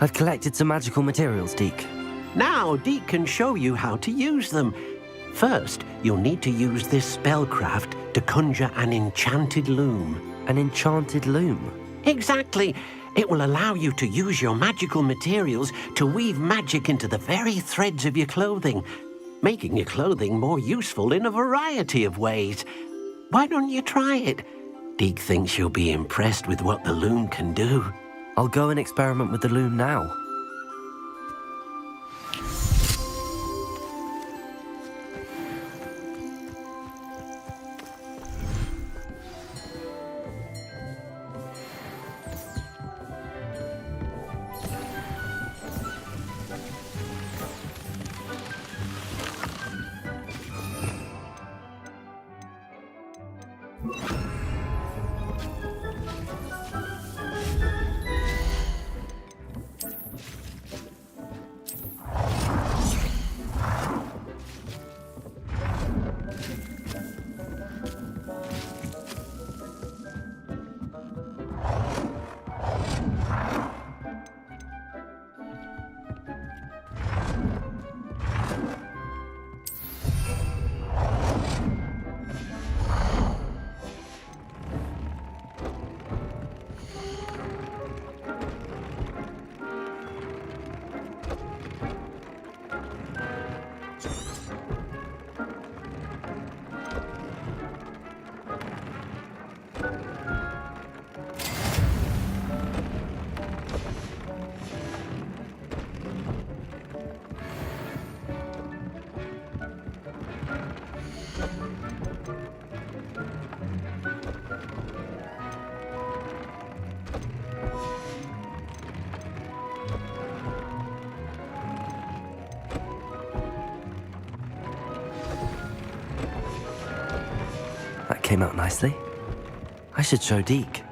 I've collected some magical materials, Deke. Now, Deke can show you how to use them. First, you'll need to use this spellcraft to conjure an enchanted loom. An enchanted loom? Exactly. It will allow you to use your magical materials to weave magic into the very threads of your clothing, making your clothing more useful in a variety of ways. Why don't you try it? Deke thinks you'll be impressed with what the loom can do. I'll go and experiment with the loom now. That came out nicely. I should show Deke.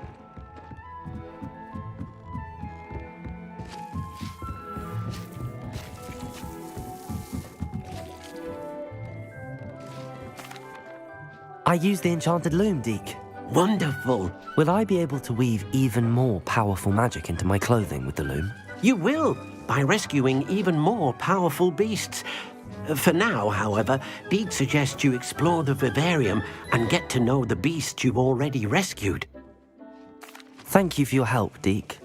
I used the enchanted loom, Deke. Wonderful. Will I be able to weave even more powerful magic into my clothing with the loom? You will, by rescuing even more powerful beasts. For now, however, Deke suggests you explore the vivarium and get to know the beasts you've already rescued. Thank you for your help, Deke.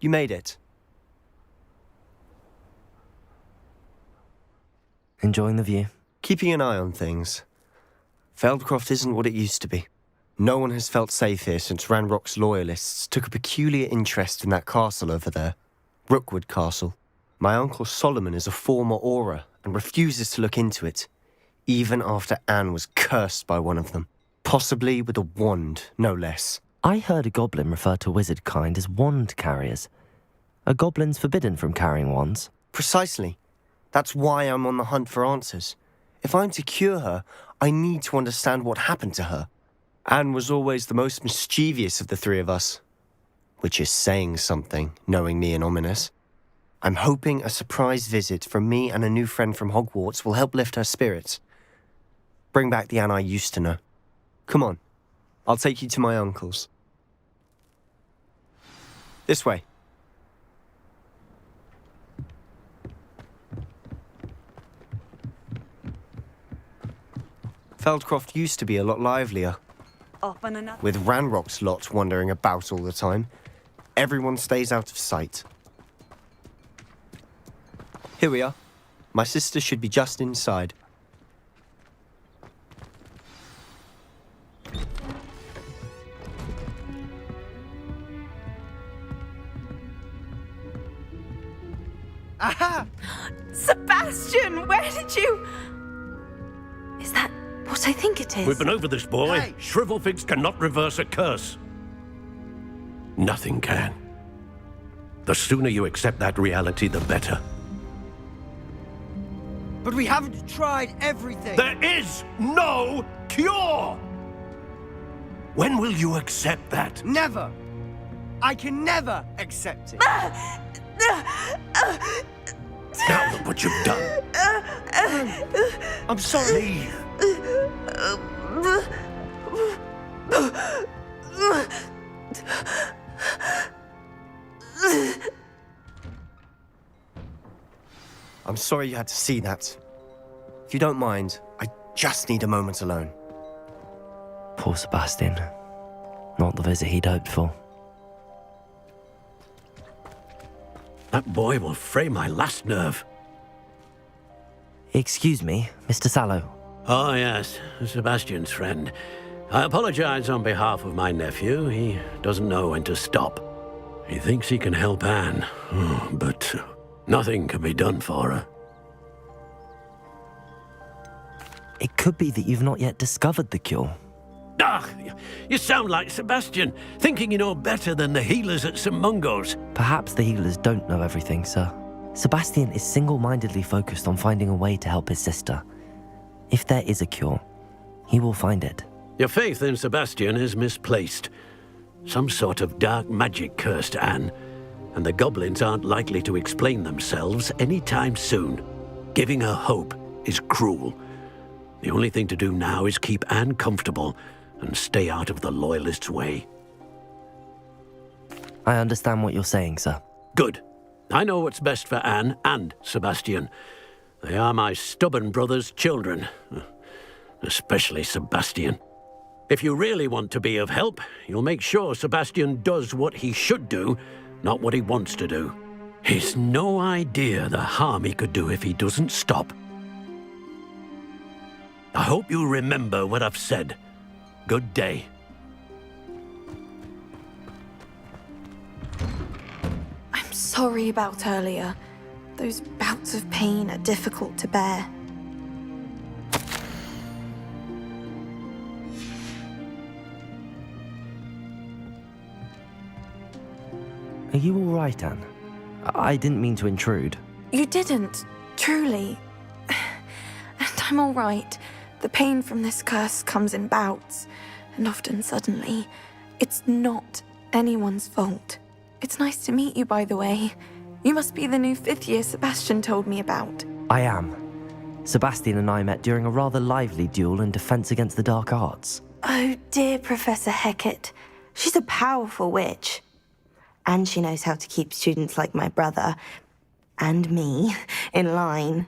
You made it. Enjoying the view? Keeping an eye on things. Feldcroft isn't what it used to be. No one has felt safe here since Ranrock's loyalists took a peculiar interest in that castle over there. Rookwood Castle. My uncle Solomon is a former Auror and refuses to look into it, even after Anne was cursed by one of them. Possibly with a wand, no less. I heard a goblin refer to wizard kind as wand carriers. Are goblins forbidden from carrying wands? Precisely. That's why I'm on the hunt for answers. If I'm to cure her, I need to understand what happened to her. Anne was always the most mischievous of the three of us. Which is saying something, knowing me and Ominous. I'm hoping a surprise visit from me and a new friend from Hogwarts will help lift her spirits. Bring back the Anne I used to know. Come on, I'll take you to my uncle's. This way. Feldcroft used to be a lot livelier, Off on another. with Ranrock's lot wandering about all the time. Everyone stays out of sight. Here we are. My sister should be just inside. Aha! Sebastian, where did you... Is that what I think it is? We've been over this, boy. Hey! Shrivelfigs cannot reverse a curse. Nothing can. The sooner you accept that reality, the better. But we haven't tried everything. There is no cure! When will you accept that? Never. I can never accept it. Now look what you've done. I'm sorry. Leave. I'm sorry you had to see that. If you don't mind, I just need a moment alone. Poor Sebastian. Not the visit he'd hoped for. That boy will fray my last nerve. Excuse me, Mr. Sallow. Oh, yes, Sebastian's friend. I apologize on behalf of my nephew. He doesn't know when to stop. He thinks he can help Anne, but nothing can be done for her. It could be that you've not yet discovered the cure. Ah, you sound like Sebastian, thinking you know better than the healers at St. Mungo's. Perhaps the healers don't know everything, sir. Sebastian is single-mindedly focused on finding a way to help his sister. If there is a cure, he will find it. Your faith in Sebastian is misplaced. Some sort of dark magic cursed Anne, and the goblins aren't likely to explain themselves anytime soon. Giving her hope is cruel. The only thing to do now is keep Anne comfortable and stay out of the Loyalists' way. I understand what you're saying, sir. Good. I know what's best for Anne and Sebastian. They are my stubborn brother's children. Especially Sebastian. If you really want to be of help, you'll make sure Sebastian does what he should do, not what he wants to do. He's no idea the harm he could do if he doesn't stop. I hope you remember what I've said. Good day. I'm sorry about earlier. Those bouts of pain are difficult to bear. Are you all right, Anne? I didn't mean to intrude. You didn't, truly. And I'm all right. The pain from this curse comes in bouts, and often suddenly. It's not anyone's fault. It's nice to meet you, by the way. You must be the new 5th year Sebastian told me about. I am. Sebastian and I met during a rather lively duel in defense against the dark arts. Oh, dear Professor Hecat. She's a powerful witch. And she knows how to keep students like my brother, and me, in line.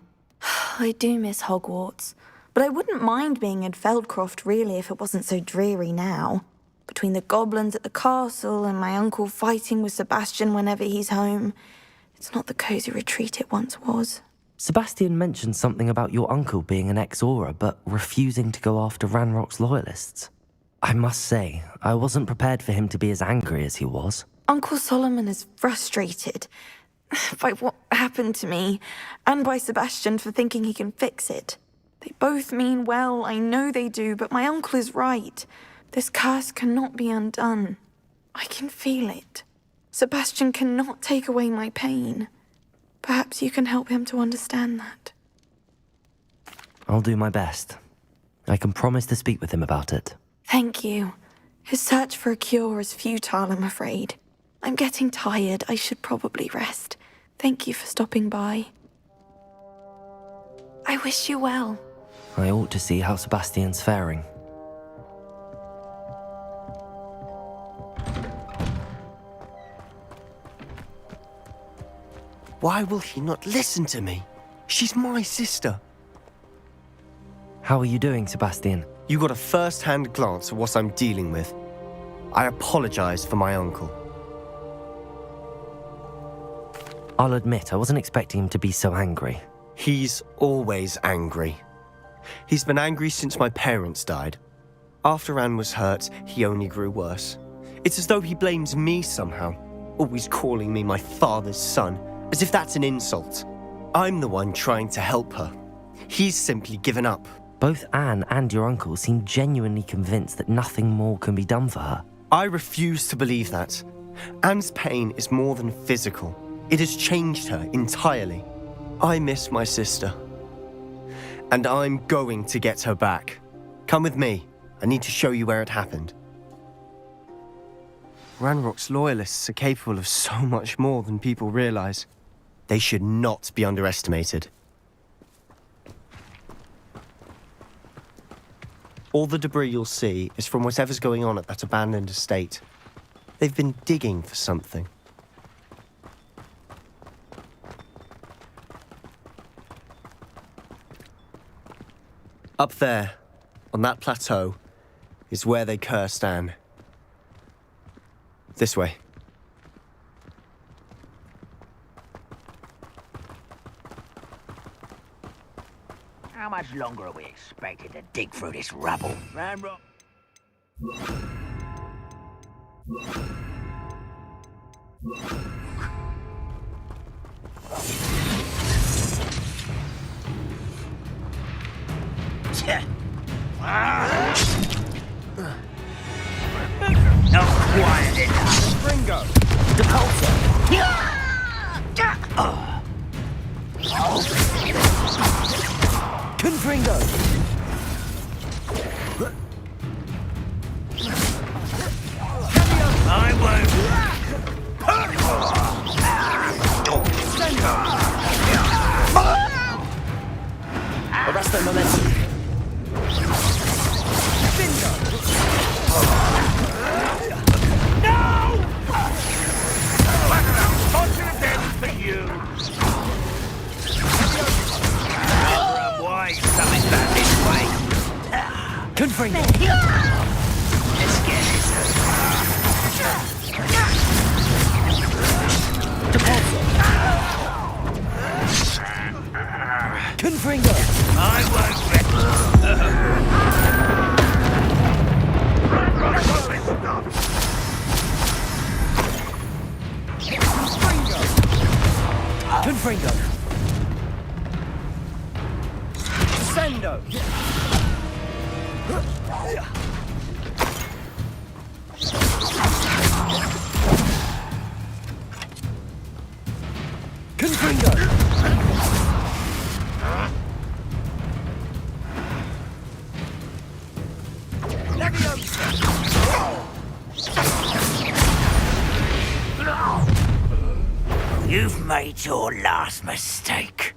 I do miss Hogwarts, but I wouldn't mind being in Feldcroft, really, if it wasn't so dreary now. Between the goblins at the castle and my uncle fighting with Sebastian whenever he's home, it's not the cozy retreat it once was. Sebastian mentioned something about your uncle being an ex-Aura, but refusing to go after Ranrock's loyalists. I must say, I wasn't prepared for him to be as angry as he was. Uncle Solomon is frustrated by what happened to me, and by Sebastian for thinking he can fix it. They both mean well, I know they do, but my uncle is right. This curse cannot be undone. I can feel it. Sebastian cannot take away my pain. Perhaps you can help him to understand that. I'll do my best. I can promise to speak with him about it. Thank you. His search for a cure is futile, I'm afraid. I'm getting tired. I should probably rest. Thank you for stopping by. I wish you well. I ought to see how Sebastian's faring. Why will he not listen to me? She's my sister. How are you doing, Sebastian? You got a first-hand glance at what I'm dealing with. I apologize for my uncle. I'll admit, I wasn't expecting him to be so angry. He's always angry. He's been angry since my parents died. After Anne was hurt, he only grew worse. It's as though he blames me somehow, always calling me my father's son, as if that's an insult. I'm the one trying to help her. He's simply given up. Both Anne and your uncle seem genuinely convinced that nothing more can be done for her. I refuse to believe that. Anne's pain is more than physical. It has changed her entirely. I miss my sister. And I'm going to get her back. Come with me. I need to show you where it happened. Ranrock's loyalists are capable of so much more than people realize. They should not be underestimated. All the debris you'll see is from whatever's going on at that abandoned estate. They've been digging for something. Up there, on that plateau, is where they cursed Anne. This way. How much longer are we expected to dig through this rubble? Ranrock. Not quiet enough. Ringo! Confringo! I won't. Arrest their momentum. Confringo! Let's get this. Confringo! I won't Confringo! Sendo! Confringo! You've made your last mistake.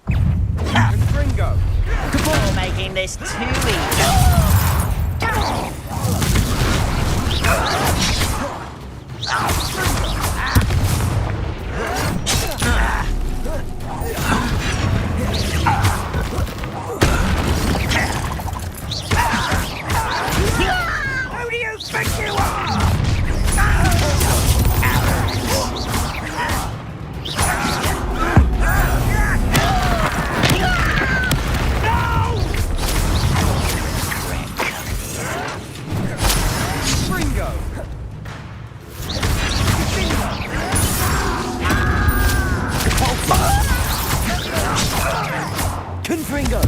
Ringo! You're making this too easy. Who do you think you are? Ringo! Confringo!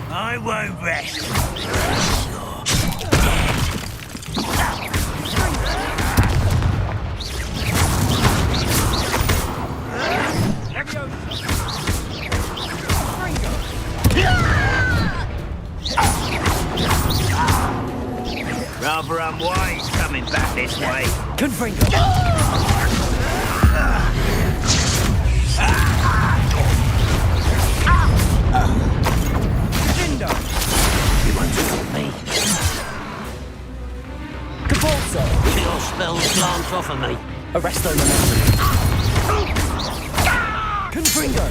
I won't rest. Rather unwise coming back this way. Confringo! Lindo! You want to help me? Capalso! Your spells glance off of me. Arrest their momentum. Confringo!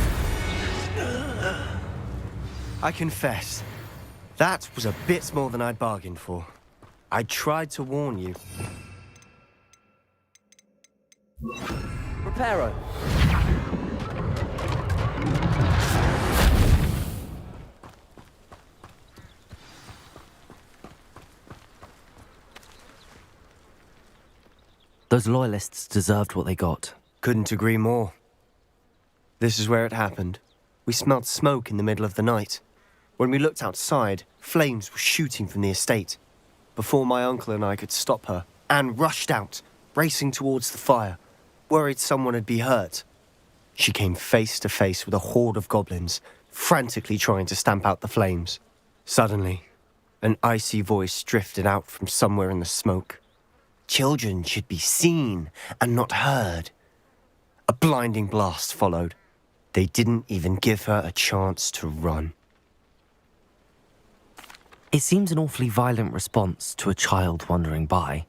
I confess, that was a bit more than I'd bargained for. I tried to warn you. Reparo. Those loyalists deserved what they got. Couldn't agree more. This is where it happened. We smelled smoke in the middle of the night. When we looked outside, flames were shooting from the estate. Before my uncle and I could stop her, Anne rushed out, racing towards the fire, worried someone had been hurt. She came face to face with a horde of goblins, frantically trying to stamp out the flames. Suddenly, an icy voice drifted out from somewhere in the smoke. Children should be seen and not heard. A blinding blast followed. They didn't even give her a chance to run. It seems an awfully violent response to a child wandering by.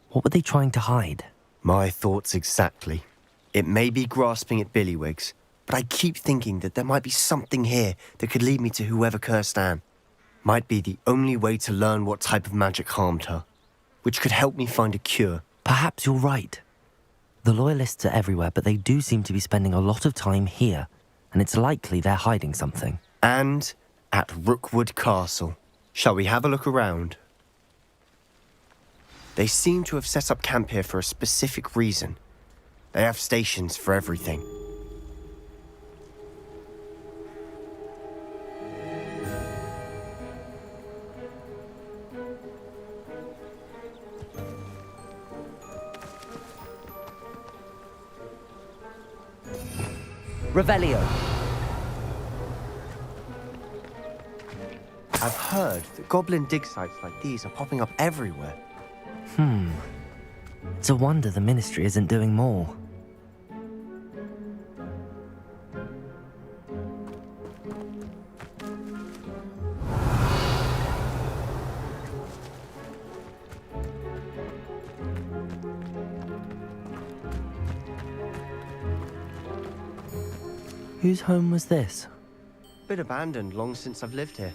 What were they trying to hide? My thoughts exactly. It may be grasping at Billywigs, but I keep thinking that there might be something here that could lead me to whoever cursed Anne. Might be the only way to learn what type of magic harmed her, which could help me find a cure. Perhaps you're right. The Loyalists are everywhere, but they do seem to be spending a lot of time here, and it's likely they're hiding something. And at Rookwood Castle. Shall we have a look around? They seem to have set up camp here for a specific reason. They have stations for everything. Revelio. I've heard that goblin dig sites like these are popping up everywhere. It's a wonder the Ministry isn't doing more. Whose home was this? Been abandoned long since I've lived here.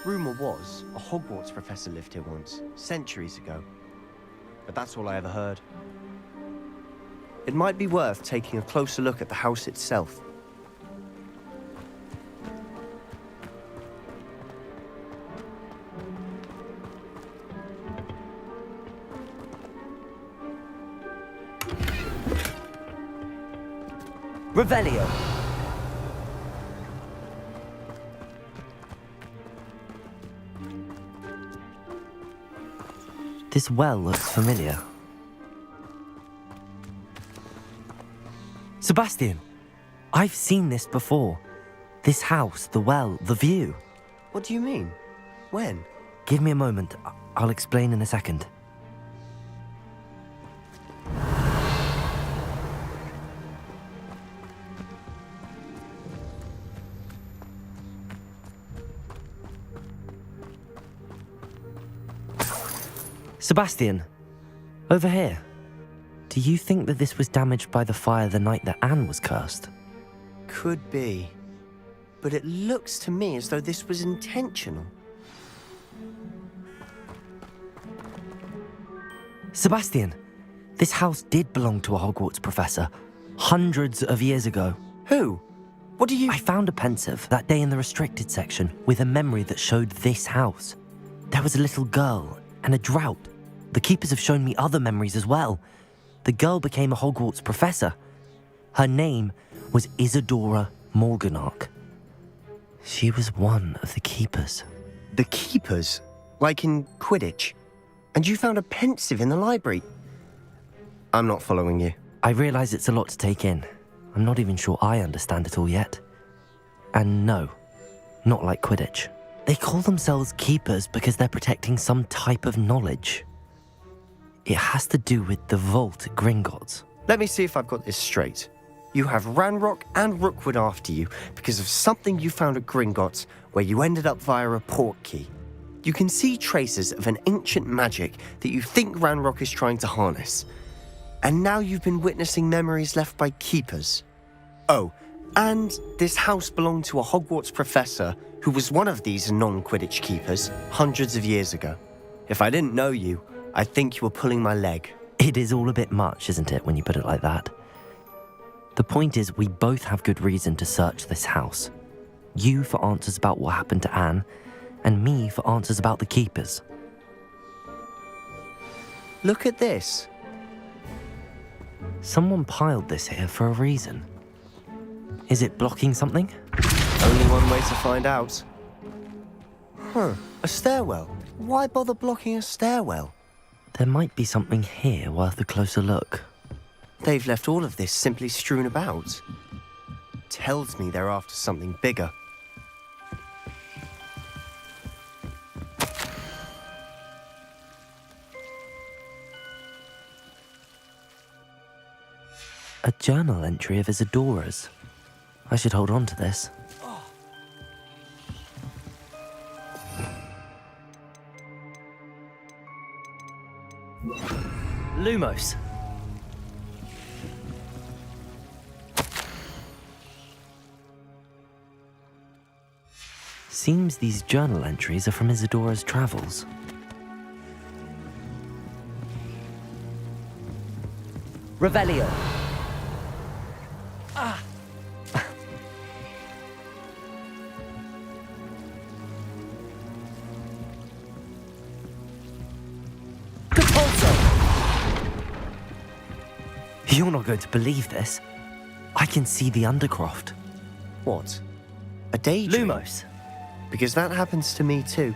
Rumour was, a Hogwarts professor lived here once, centuries ago. But that's all I ever heard. It might be worth taking a closer look at the house itself. Revelio. This well looks familiar. Sebastian, I've seen this before. This house, the well, the view. What do you mean? When? Give me a moment. I'll explain in a second. Sebastian, over here. Do you think that this was damaged by the fire the night that Anne was cursed? Could be. But it looks to me as though this was intentional. Sebastian, this house did belong to a Hogwarts professor, hundreds of years ago. Who? What do you... I found a pensive that day in the restricted section with a memory that showed this house. There was a little girl and a drought. The keepers have shown me other memories as well. The girl became a Hogwarts professor. Her name was Isadora Morganach. She was one of the keepers. The keepers? Like in Quidditch? And you found a pensive in the library? I'm not following you. I realise it's a lot to take in. I'm not even sure I understand it all yet. And no, not like Quidditch. They call themselves keepers because they're protecting some type of knowledge. It has to do with the vault at Gringotts. Let me see if I've got this straight. You have Ranrock and Rookwood after you because of something you found at Gringotts where you ended up via a portkey. You can see traces of an ancient magic that you think Ranrock is trying to harness. And now you've been witnessing memories left by keepers. Oh, And this house belonged to a Hogwarts professor who was one of these non-Quidditch keepers hundreds of years ago. If I didn't know you, I'd think you were pulling my leg. It is all a bit much, isn't it, when you put it like that? The point is, we both have good reason to search this house. You for answers about what happened to Anne, and me for answers about the keepers. Look at this. Someone piled this here for a reason. Is it blocking something? Only one way to find out. A stairwell. Why bother blocking a stairwell? There might be something here worth a closer look. They've left all of this simply strewn about. Tells me they're after something bigger. A journal entry of Isadora's. I should hold on to this. Lumos. Seems these journal entries are from Isadora's travels. Revelio. You're not going to believe this. I can see the Undercroft. What? A daydream? Lumos. Because that happens to me too.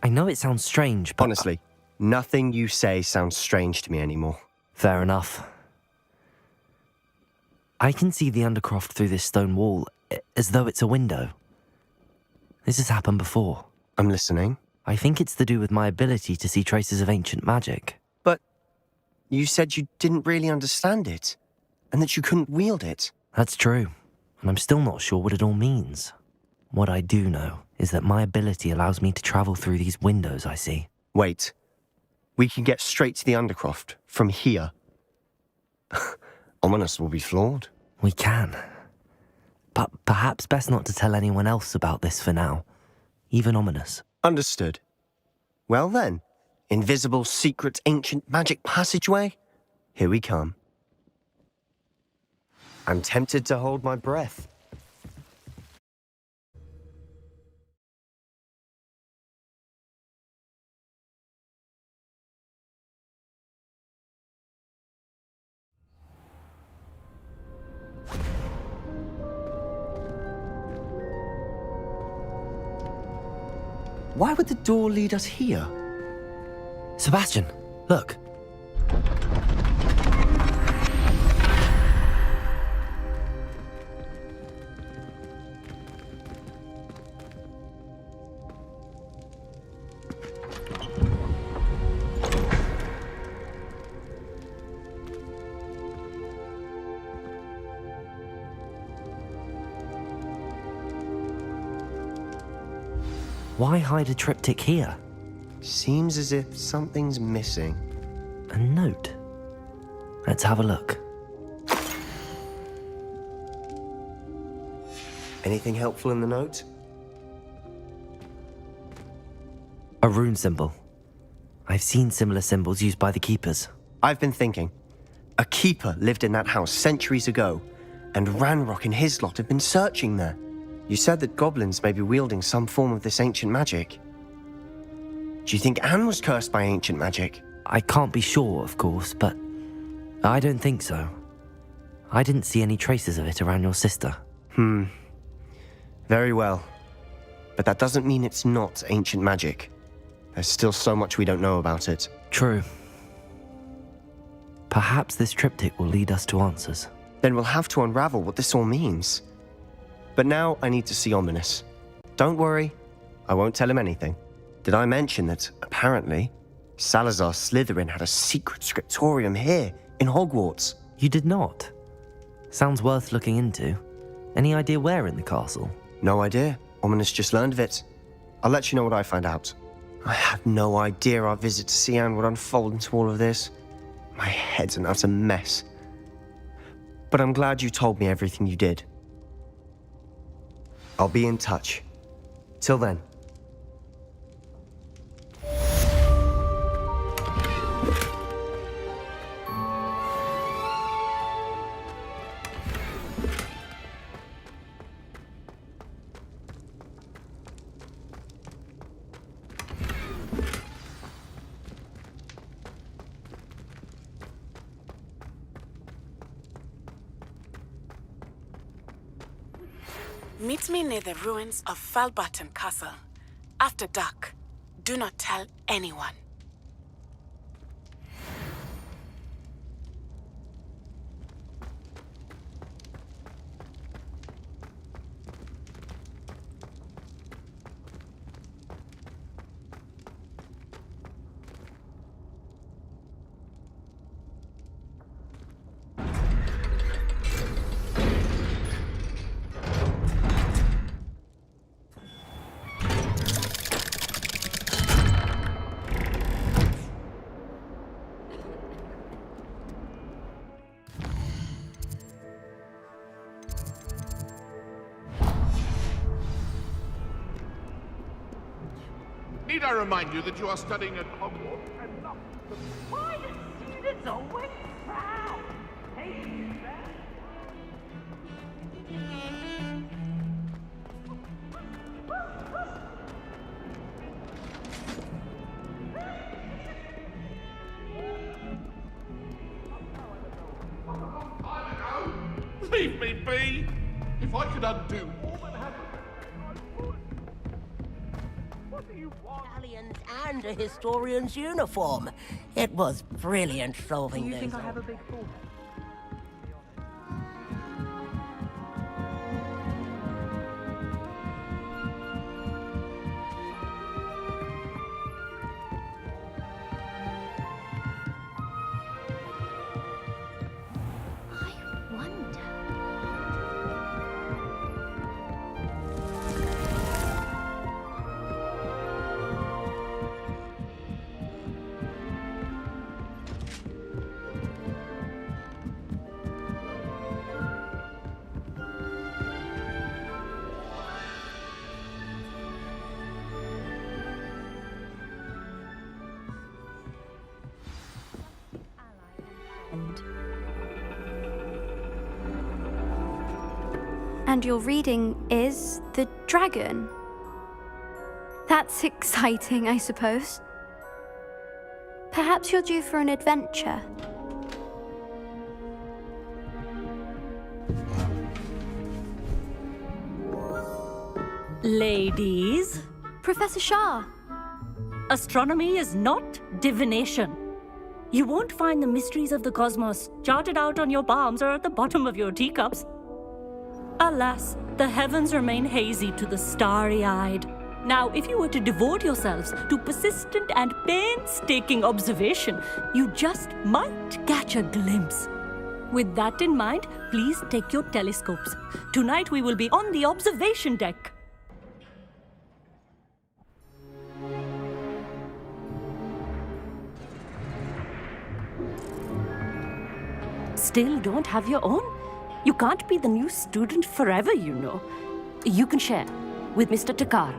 I know it sounds strange, but... Honestly, nothing you say sounds strange to me anymore. Fair enough. I can see the Undercroft through this stone wall, as though it's a window. This has happened before. I'm listening. I think it's to do with my ability to see traces of ancient magic. But you said you didn't really understand it, and that you couldn't wield it. That's true, and I'm still not sure what it all means. What I do know is that my ability allows me to travel through these windows I see. Wait. We can get straight to the Undercroft from here. Ominous will be flawed. We can. But perhaps best not to tell anyone else about this for now. Even Ominous. Understood. Well then, invisible, secret, ancient magic passageway? Here we come. I'm tempted to hold my breath. Why would the door lead us here? Sebastian, look. Why hide a triptych here? Seems as if something's missing. A note. Let's have a look. Anything helpful in the note? A rune symbol. I've seen similar symbols used by the keepers. I've been thinking. A keeper lived in that house centuries ago, and Ranrock and his lot have been searching there. You said that goblins may be wielding some form of this ancient magic. Do you think Anne was cursed by ancient magic? I can't be sure, of course, but I don't think so. I didn't see any traces of it around your sister. Very well. But that doesn't mean it's not ancient magic. There's still so much we don't know about it. True. Perhaps this triptych will lead us to answers. Then we'll have to unravel what this all means. But now I need to see Ominous. Don't worry, I won't tell him anything. Did I mention that, apparently, Salazar Slytherin had a secret scriptorium here, in Hogwarts? You did not? Sounds worth looking into. Any idea where in the castle? No idea. Ominous just learned of it. I'll let you know what I find out. I had no idea our visit to Sian would unfold into all of this. My head's an utter mess. But I'm glad you told me everything you did. I'll be in touch. Till then. Meet me near the ruins of Falbutton Castle. After dark. Do not tell anyone. Need I remind you that you are studying at Hogwarts and not the... Why the students always proud? Hey, man. Leave me be! If I could undo all that happened, I would. What do you want? Italians and a historian's uniform. It was brilliant solving those. Do you think I have a big forehead? And your reading is The Dragon. That's exciting, I suppose. Perhaps you're due for an adventure. Ladies, Professor Shah. astronomy is not divination. You won't find the mysteries of the cosmos charted out on your palms or at the bottom of your teacups. Alas, the heavens remain hazy to the starry-eyed. Now, if you were to devote yourselves to persistent and painstaking observation, you just might catch a glimpse. With that in mind, please take your telescopes. Tonight we will be on the observation deck. Still don't have your own? You can't be the new student forever, you know. You can share with Mr. Takar.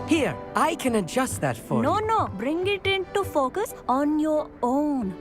Here, I can adjust that for you. No, bring it into focus on your own.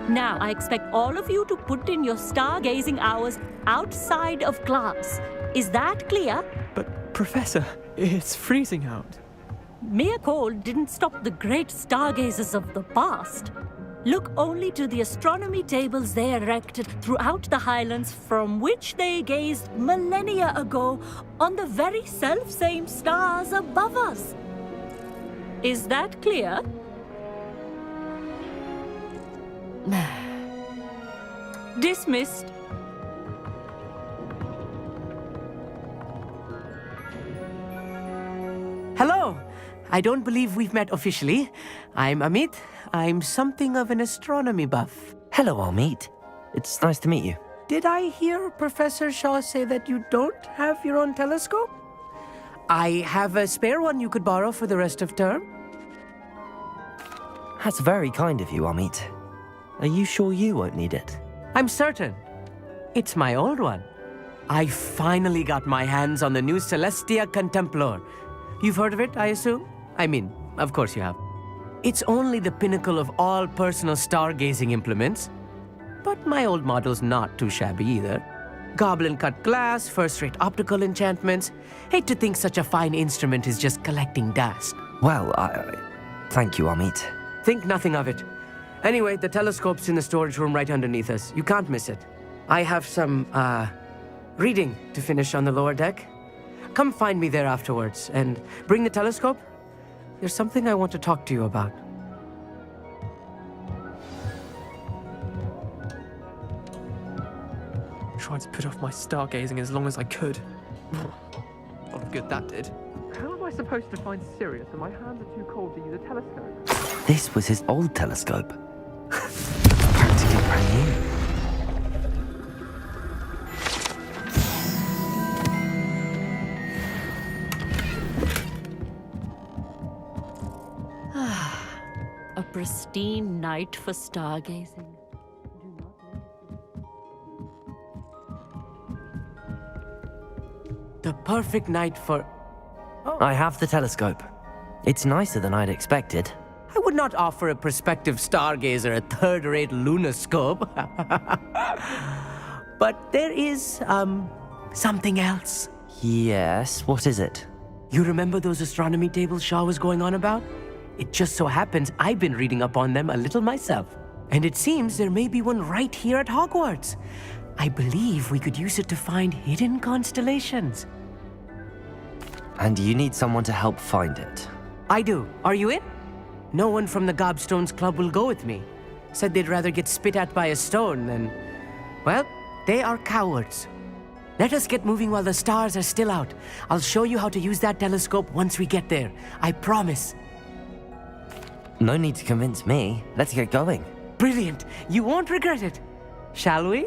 Now, I expect all of you to put in your stargazing hours outside of class. Is that clear? But, Professor, it's freezing out. Mere cold didn't stop the great stargazers of the past. Look only to the astronomy tables they erected throughout the Highlands from which they gazed millennia ago on the very self-same stars above us. Is that clear? Dismissed. Hello. I don't believe we've met officially. I'm Amit. I'm something of an astronomy buff. Hello, Amit. It's nice to meet you. Did I hear Professor Shaw say that you don't have your own telescope? I have a spare one you could borrow for the rest of term. That's very kind of you, Amit. Are you sure you won't need it? I'm certain. It's my old one. I finally got my hands on the new Celestia Contemplar. You've heard of it, I assume? I mean, of course you have. It's only the pinnacle of all personal stargazing implements. But my old model's not too shabby either. Goblin-cut glass, first-rate optical enchantments. Hate to think such a fine instrument is just collecting dust. Well, thank you, Amit. Think nothing of it. Anyway, the telescope's in the storage room right underneath us. You can't miss it. I have some, reading to finish on the lower deck. Come find me there afterwards, and bring the telescope. There's something I want to talk to you about. Tried to put off my stargazing as long as I could. Lot of good that did. How am I supposed to find Sirius when my hands are too cold to use a telescope? This was his old telescope. Practically brand new. A pristine night for stargazing. The perfect night for... I have the telescope. It's nicer than I'd expected. I would not offer a prospective stargazer a third-rate lunoscope. But there is, something else. Yes, what is it? You remember those astronomy tables Shaw was going on about? It just so happens I've been reading up on them a little myself. And it seems there may be one right here at Hogwarts. I believe we could use it to find hidden constellations. And you need someone to help find it. I do. Are you in? No one from the Gobstones Club will go with me. Said they'd rather get spit at by a stone than... Well, they are cowards. Let us get moving while the stars are still out. I'll show you how to use that telescope once we get there. I promise. No need to convince me. Let's get going. Brilliant. You won't regret it. Shall we?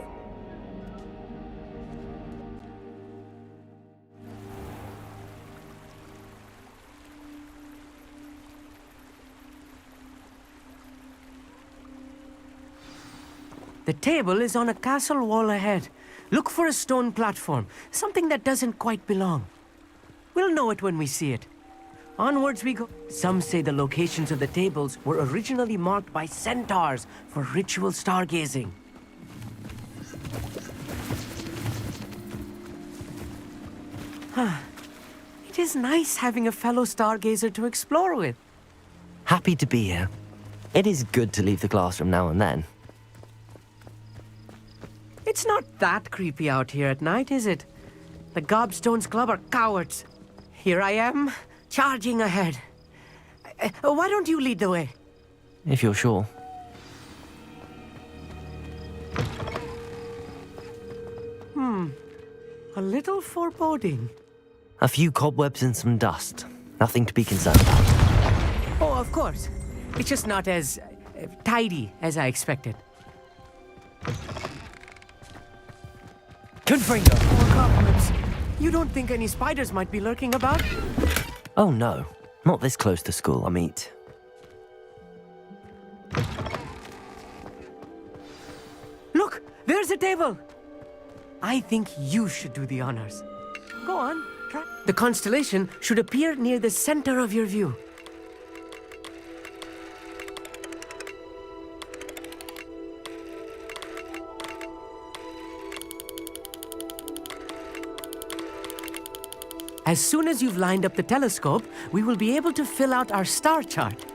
The table is on a castle wall ahead. Look for a stone platform, something that doesn't quite belong. We'll know it when we see it. Onwards we go. Some say the locations of the tables were originally marked by centaurs for ritual stargazing. It is nice having a fellow stargazer to explore with. Happy to be here. It is good to leave the classroom now and then. It's not that creepy out here at night, is it? The Gobstones Club are cowards. Here I am, charging ahead. Why don't you lead the way? If you're sure. A little foreboding. A few cobwebs and some dust. Nothing to be concerned about. Oh, of course. It's just not as tidy as I expected. Confringo! More cobwebs. You don't think any spiders might be lurking about? Oh no, not this close to school, Amit. Look, there's a table. I think you should do the honors. Go on, try. The constellation should appear near the center of your view. As soon as you've lined up the telescope, we will be able to fill out our star chart.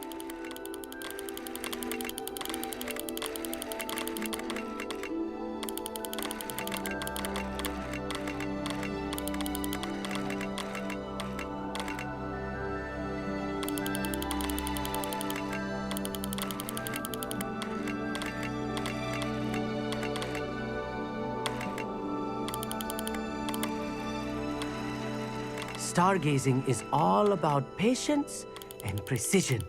Stargazing is all about patience and precision.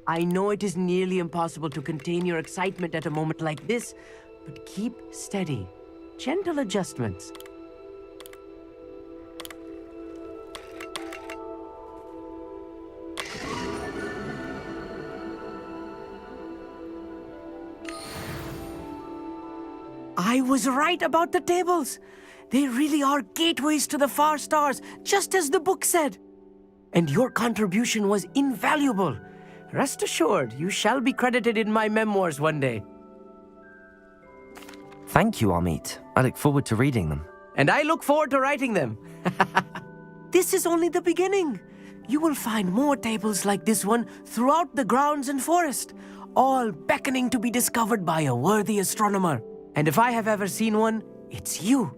I know it is nearly impossible to contain your excitement at a moment like this, but keep steady. Gentle adjustments. I was right about the tables. They really are gateways to the far stars, just as the book said. And your contribution was invaluable. Rest assured, you shall be credited in my memoirs one day. Thank you, Amit. I look forward to reading them. And I look forward to writing them. This is only the beginning. You will find more tables like this one throughout the grounds and forest, all beckoning to be discovered by a worthy astronomer. And if I have ever seen one, it's you.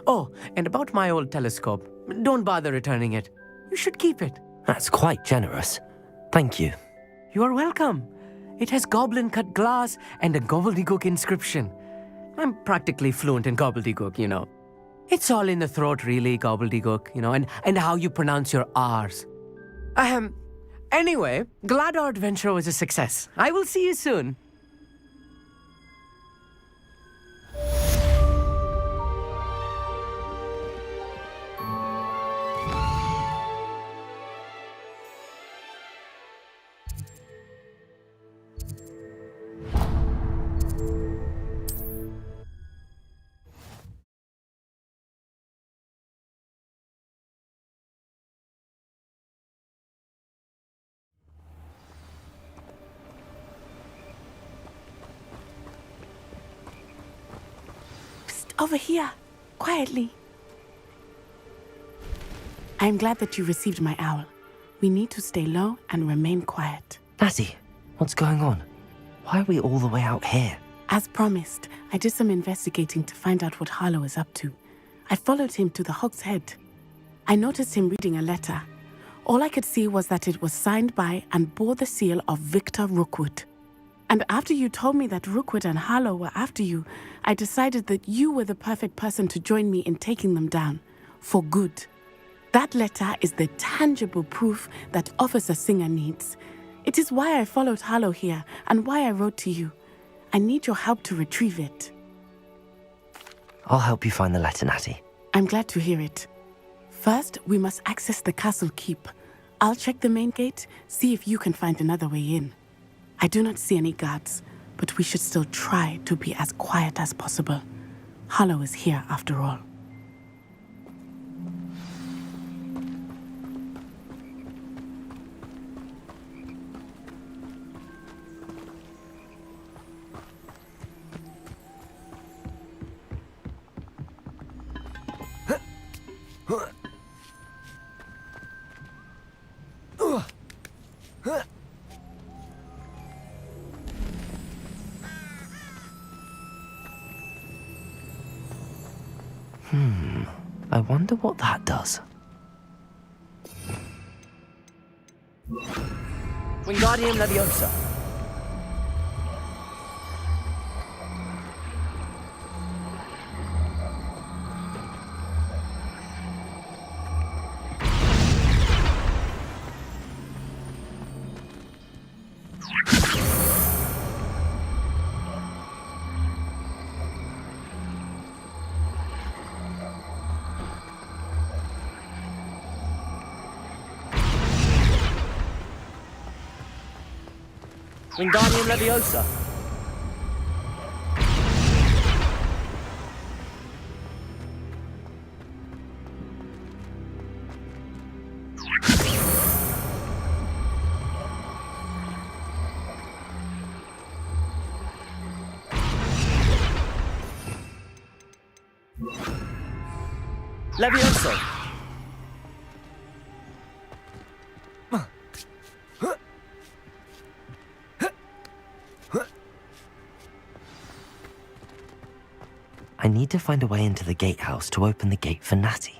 Oh, and about my old telescope, don't bother returning it. You should keep it. That's quite generous. Thank you. You are welcome. It has goblin-cut glass and a gobbledygook inscription. I'm practically fluent in gobbledygook, you know. It's all in the throat, really, gobbledygook, you know, and how you pronounce your R's. Anyway, glad our adventure was a success. I will see you soon. Over here, quietly. I am glad that you received my owl. We need to stay low and remain quiet. Natty, what's going on? Why are we all the way out here? As promised, I did some investigating to find out what Harlow is up to. I followed him to the Hog's Head. I noticed him reading a letter. All I could see was that it was signed by and bore the seal of Victor Rookwood. And after you told me that Rookwood and Harlow were after you, I decided that you were the perfect person to join me in taking them down. For good. That letter is the tangible proof that Officer Singer needs. It is why I followed Harlow here and why I wrote to you. I need your help to retrieve it. I'll help you find the letter, Natty. I'm glad to hear it. First, we must access the castle keep. I'll check the main gate, see if you can find another way in. I do not see any guards, but we should still try to be as quiet as possible. Harlow is here after all. I wonder what that does. Wingardium Leviosa. Wingardium Leviosa. Levioso. I need to find a way into the gatehouse to open the gate for Natty.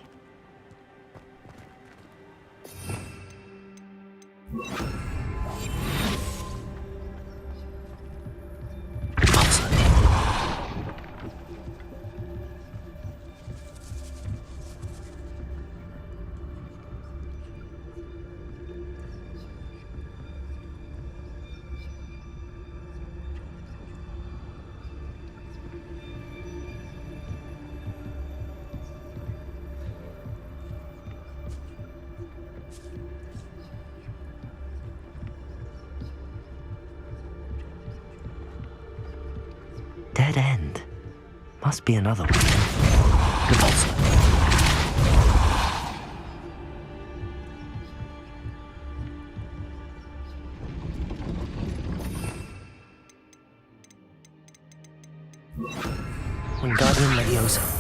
Dead end. Must be another way. Repulsor. Wingardium Leviosa.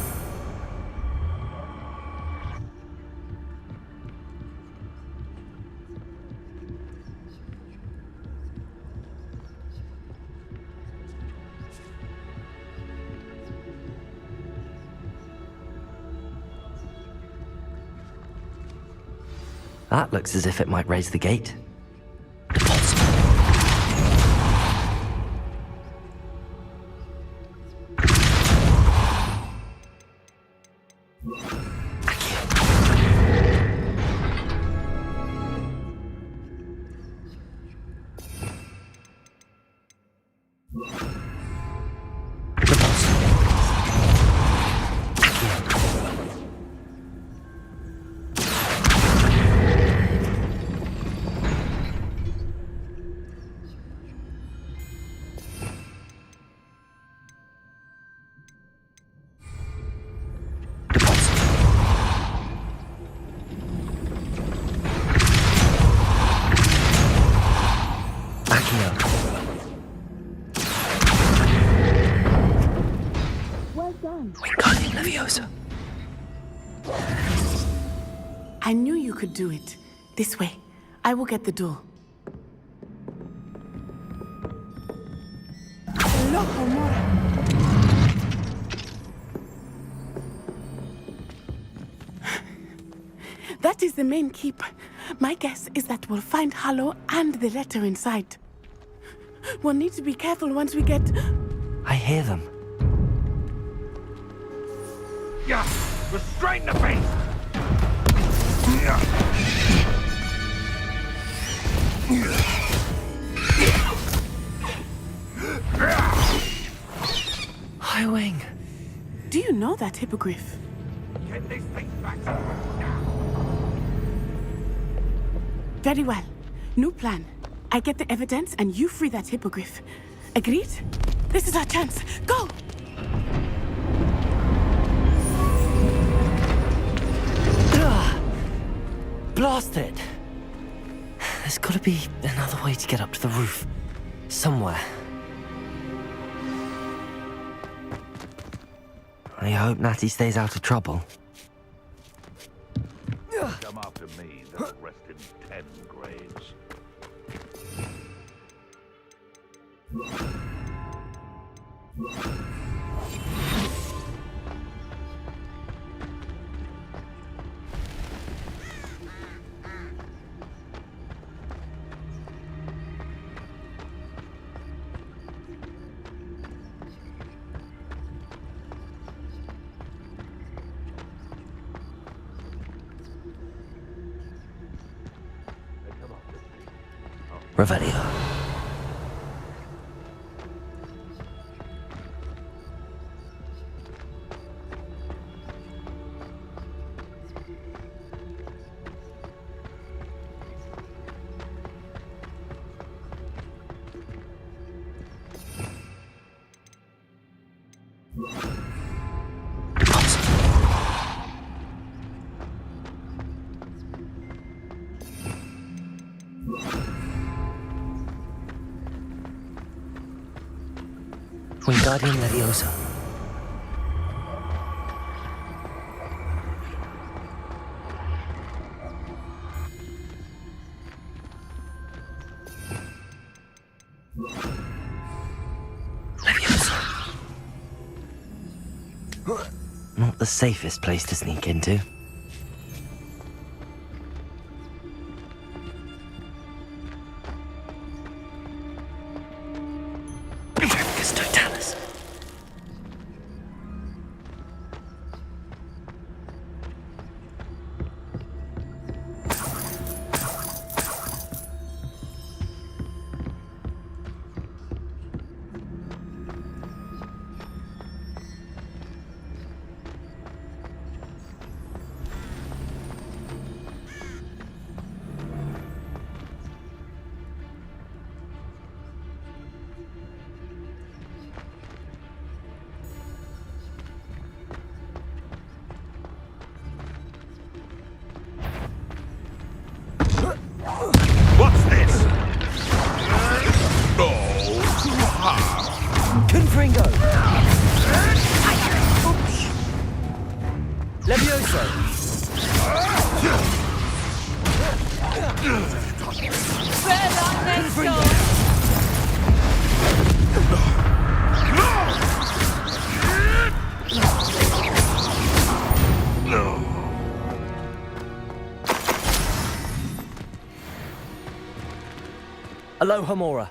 That looks as if it might raise the gate. Wingardium Leviosa. I knew you could do it. This way. I will get the door. That is the main keep. My guess is that we'll find Hallow and the letter inside. We'll need to be careful once we get... I hear them. Yeah, restrain the beast! Highwing. Do you know that hippogriff? Get these things back. Very well. New plan. I get the evidence and you free that hippogriff. Agreed? This is our chance. Go! Blast it! There's gotta be another way to get up to the roof. Somewhere. I hope Natty stays out of trouble. Come after me, they'll rest in 10 graves. Revelio. Wingardium Leviosa. Leviosa. Not the safest place to sneak into. What's this? No. Confringo! Levioso! Aloha Mora.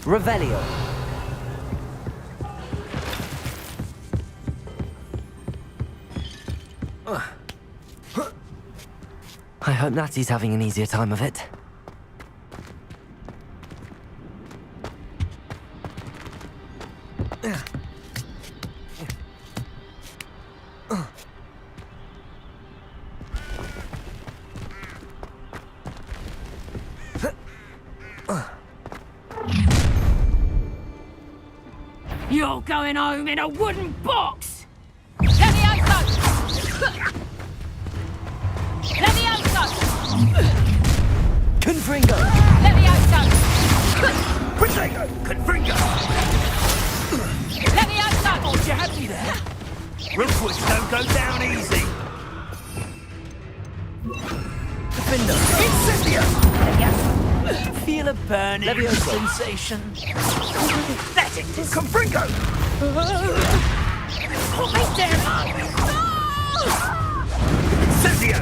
Revelio. I hope Natty's having an easier time of it. You're going home in a wooden box! Levioso! Levioso! Confringo! Levioso! Protego! Confringo! Levioso! Thought you had me there. Rookwoods don't go down easy. Defender! Incendio! Feel a burning sensation. That's it! Confringo! Hold me down! Incendio!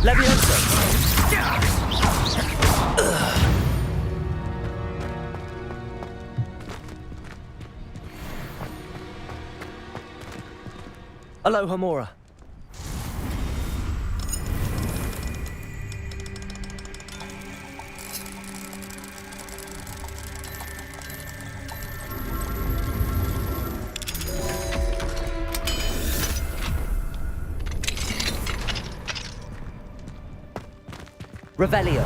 Levioso! Aloha Mora. Revelio.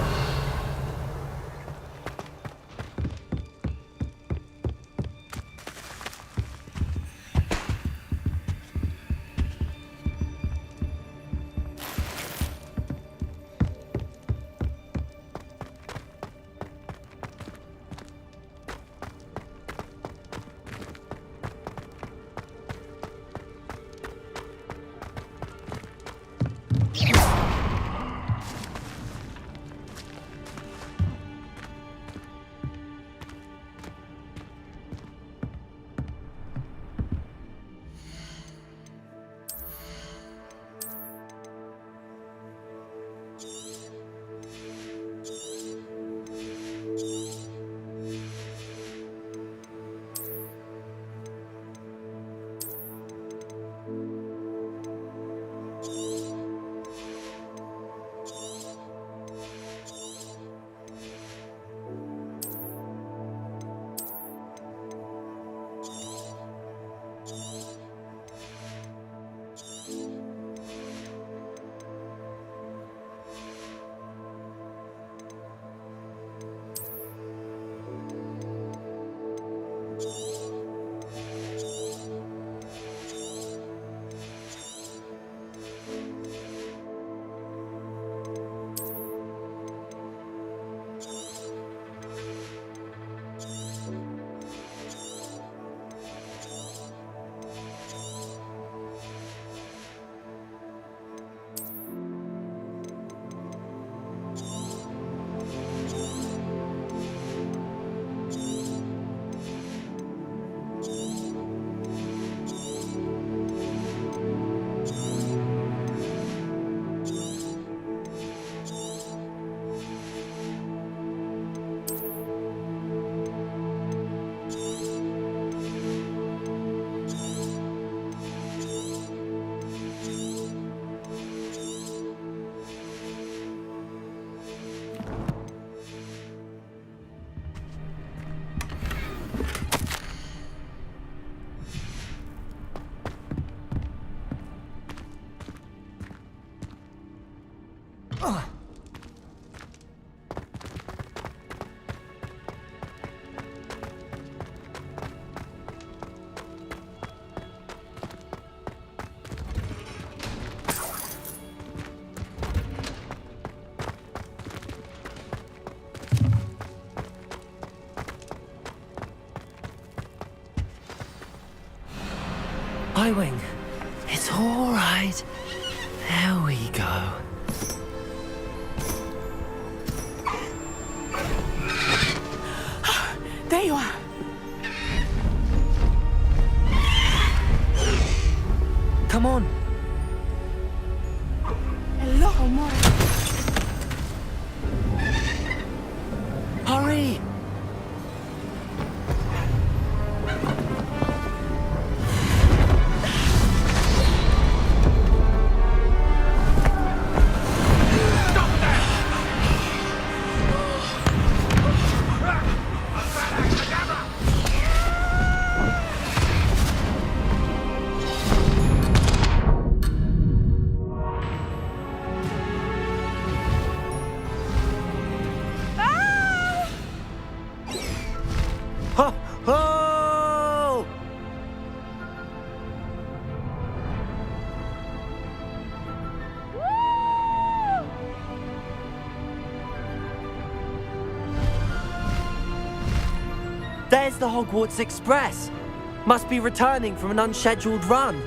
Highwing, it's all right. There we go. There you are. Come on. Hello, amore. Hurry! Ho! Ho! There's the Hogwarts Express. Must be returning from an unscheduled run.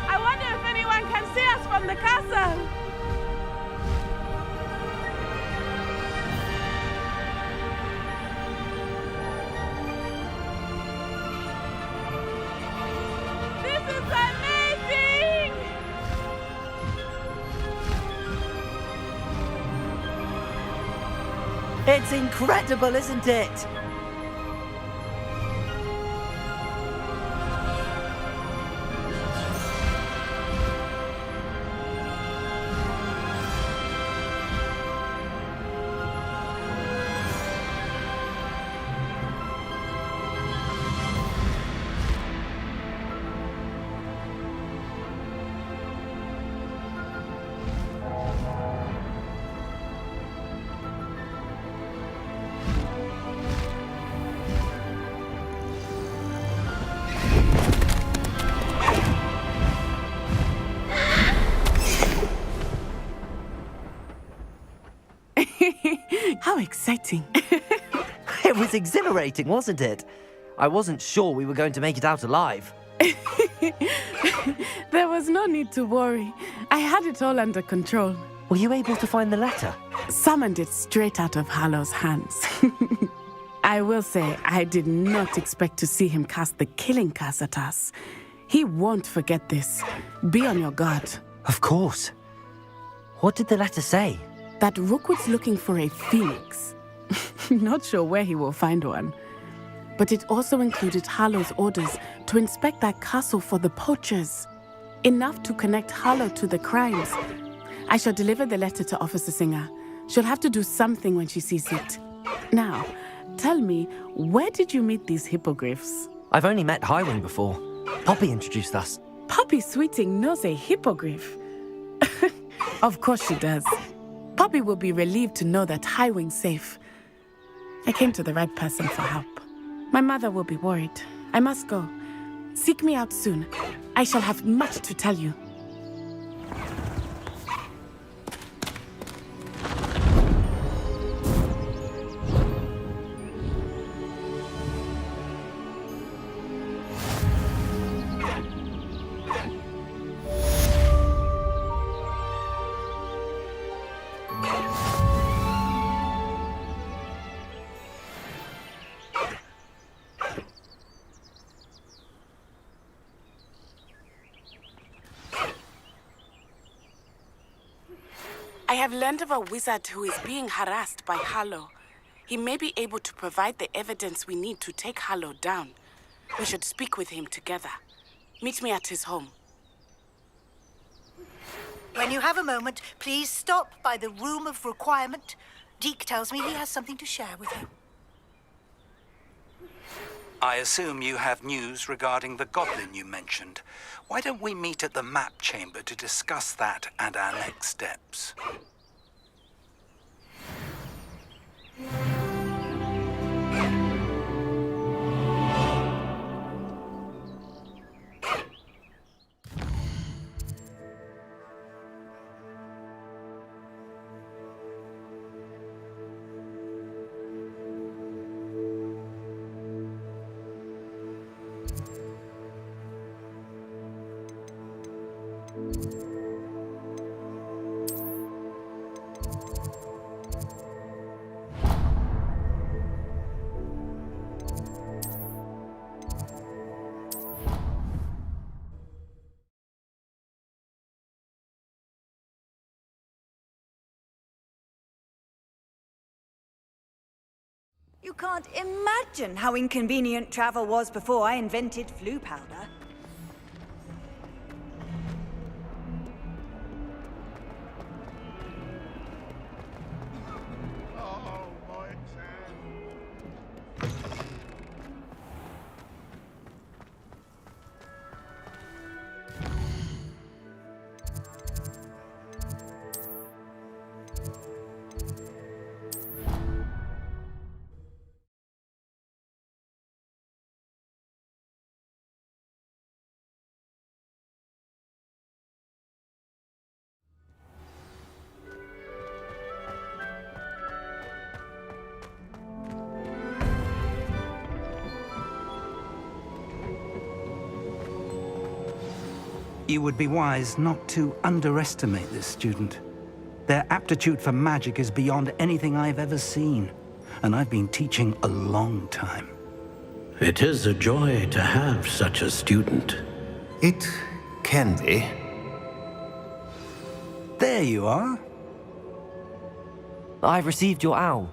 I wonder if anyone can see us from the castle. This is amazing! It's incredible, isn't it? How exciting. It was exhilarating, wasn't it? I wasn't sure we were going to make it out alive. There was no need to worry. I had it all under control. Were you able to find the letter? Summoned it straight out of Harlow's hands. I will say, I did not expect to see him cast the killing curse at us. He won't forget this. Be on your guard. Of course. What did the letter say? That Rookwood's looking for a phoenix. Not sure where he will find one. But it also included Harlow's orders to inspect that castle for the poachers. Enough to connect Harlow to the crimes. I shall deliver the letter to Officer Singer. She'll have to do something when she sees it. Now, tell me, where did you meet these hippogriffs? I've only met Highwing before. Poppy introduced us. Poppy Sweeting knows a hippogriff. Of course she does. Poppy will be relieved to know that Highwing's safe. I came to the right person for help. My mother will be worried. I must go. Seek me out soon. I shall have much to tell you. I have learned of a wizard who is being harassed by Harlow. He may be able to provide the evidence we need to take Harlow down. We should speak with him together. Meet me at his home. When you have a moment, please stop by the Room of Requirement. Deke tells me he has something to share with you. I assume you have news regarding the goblin you mentioned. Why don't we meet at the map chamber to discuss that and our next steps? You can't imagine how inconvenient travel was before I invented flu powder. You would be wise not to underestimate this student. Their aptitude for magic is beyond anything I've ever seen, and I've been teaching a long time. It is a joy to have such a student. It can be. There you are. I received your owl.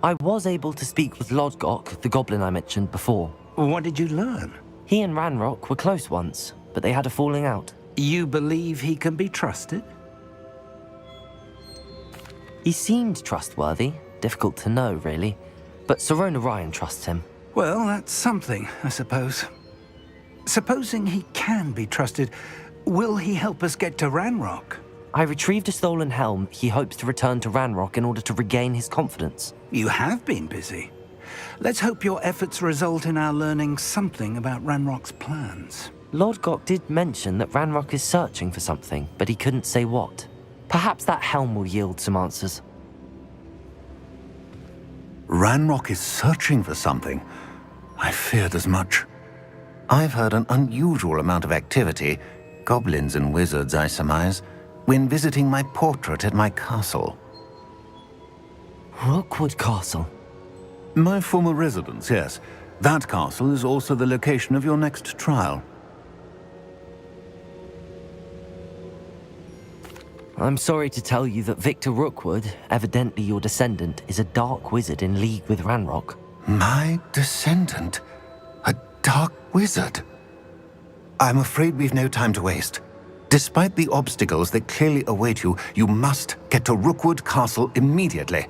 I was able to speak with Lodgok, the goblin I mentioned before. What did you learn? He and Ranrock were close once, but they had a falling out. You believe he can be trusted? He seemed trustworthy. Difficult to know, really. But Sirona Ryan trusts him. Well, that's something, I suppose. Supposing he can be trusted, will he help us get to Ranrock? I retrieved a stolen helm. He hopes to return to Ranrock in order to regain his confidence. You have been busy. Let's hope your efforts result in our learning something about Ranrock's plans. Lodgok did mention that Ranrock is searching for something, but he couldn't say what. Perhaps that helm will yield some answers. Ranrock is searching for something. I feared as much. I've heard an unusual amount of activity, goblins and wizards, I surmise, when visiting my portrait at my castle. Rookwood Castle? My former residence, yes. That castle is also the location of your next trial. I'm sorry to tell you that Victor Rookwood, evidently your descendant, is a dark wizard in league with Ranrock. My descendant? A dark wizard? I'm afraid we've no time to waste. Despite the obstacles that clearly await you, you must get to Rookwood Castle immediately.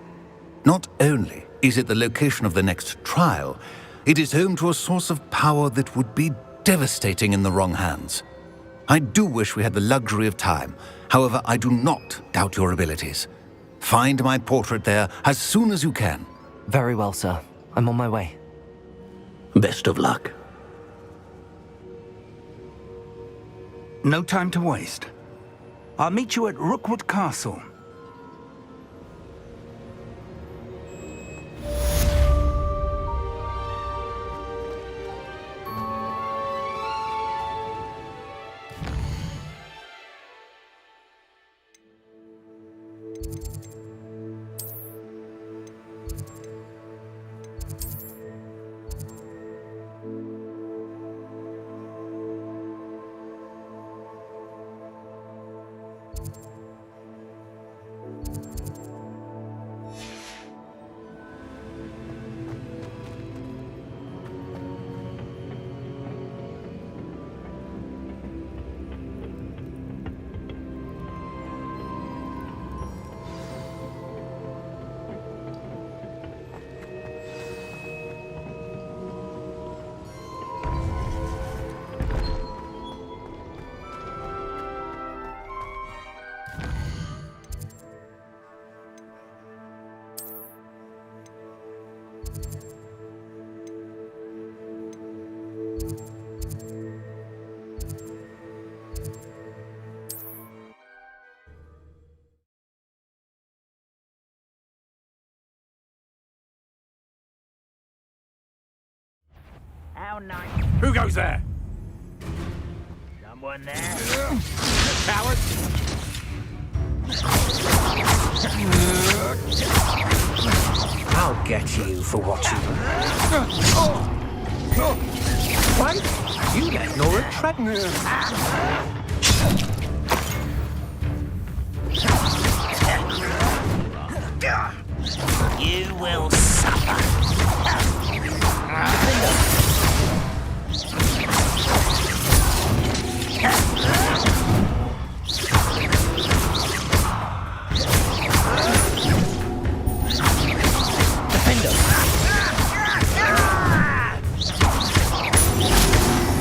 Not only is it the location of the next trial, it is home to a source of power that would be devastating in the wrong hands. I do wish we had the luxury of time. However, I do not doubt your abilities. Find my portrait there as soon as you can. Very well, sir. I'm on my way. Best of luck. No time to waste. I'll meet you at Rookwood Castle. Who goes there? Someone there? Coward! I'll get you for what you... What? You let Nora tread... You will suffer.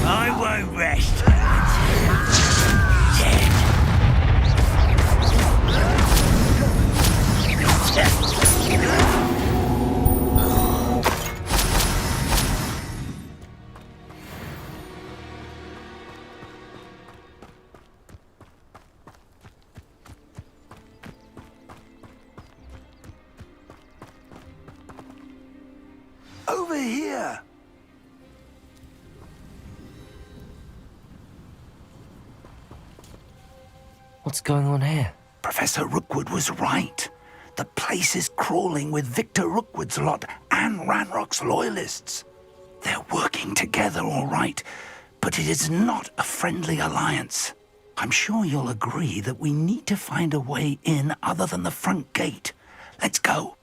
I won't rest. Over here! What's going on here? Professor Rookwood was right. The place is crawling with Victor Rookwood's lot and Ranrock's loyalists. They're working together, all right, but it is not a friendly alliance. I'm sure you'll agree that we need to find a way in other than the front gate. Let's go.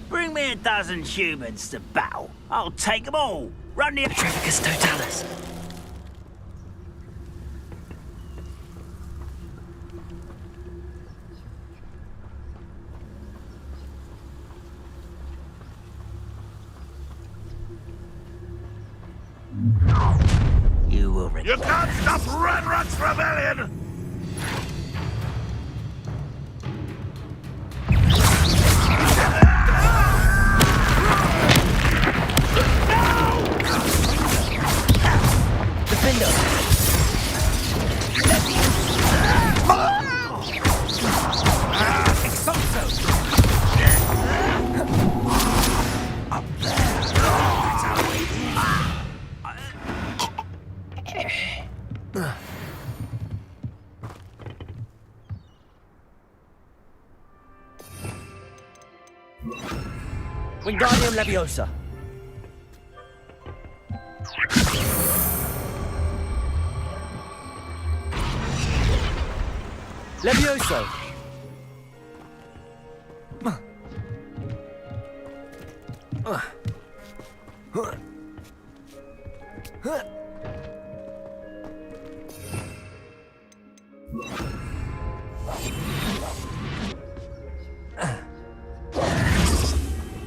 Bring me a dozen humans to battle. I'll take them all. Run the... Petrificus totalis. You will... You can't stop Ranrock's rebellion! Wingardium Leviosa. Levioso.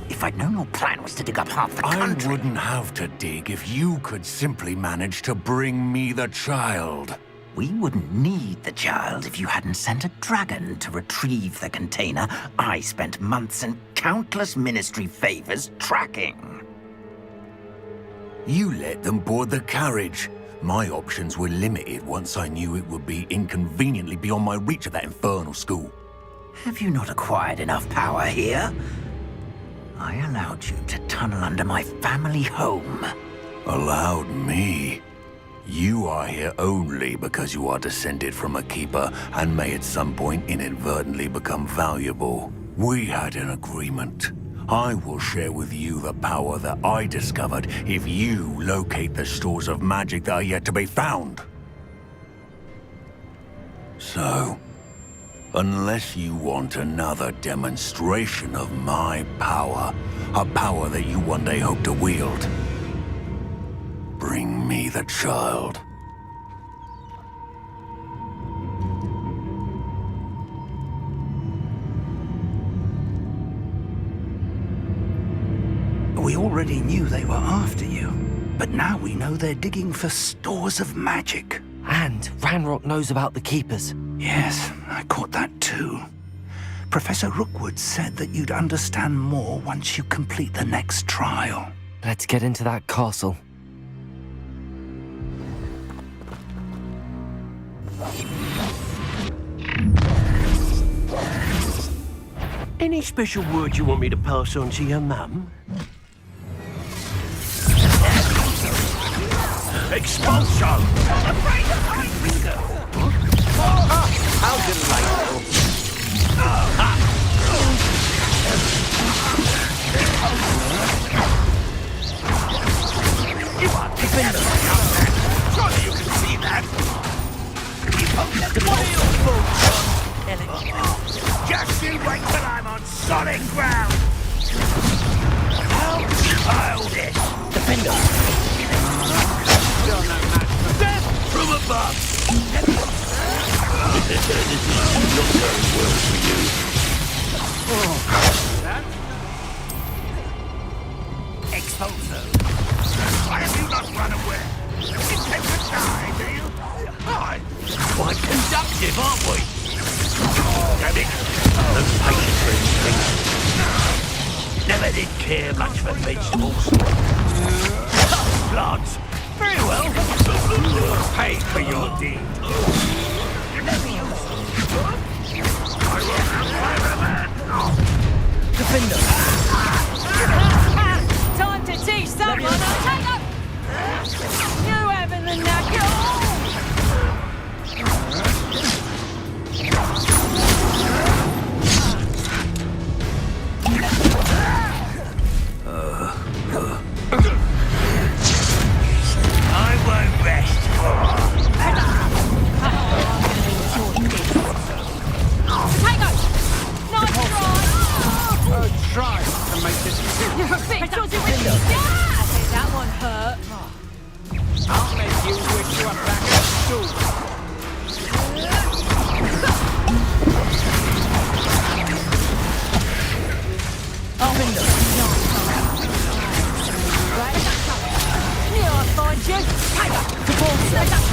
If I'd known your plan was to dig up half the country... I wouldn't have to dig if you could simply manage to bring me the child. We wouldn't need the child if you hadn't sent a dragon to retrieve the container I spent months and countless ministry favors tracking. You let them board the carriage. My options were limited once I knew it would be inconveniently beyond my reach at that infernal school. Have you not acquired enough power here? I allowed you to tunnel under my family home. Allowed me? You are here only because you are descended from a keeper and may at some point inadvertently become valuable. We had an agreement. I will share with you the power that I discovered if you locate the stores of magic that are yet to be found. So, unless you want another demonstration of my power, a power that you one day hope to wield, bring me the child. We already knew they were after you, but now we know they're digging for stores of magic. And Ranrock knows about the Keepers. Yes, I caught that too. Professor Rookwood said that you'd understand more once you complete the next trial. Let's get into that castle. Any special word you want me to pass on to your mum? Expulsion! How delightful! You are defender! Surely you can see that! What are your thoughts, son? Just you wait till I'm on solid ground! How childish! Defender! Still no match for Death from above! This is not going well for you. Expulso! Why have you not run away? You intend to die, do you? Hi! quite conductive, aren't we? Damn it! No patience for anything. Never did care much for vegetables. Plants! Very well. Pay for your deed. I will have my revenge. Defender! Time to teach someone a tango! You having the knack I won't rest. Potato! Nice Try to make this easy. You're a big dodgy window! I think that one hurt. I'll make you wish you were back at school. Window. Right, here I find you. To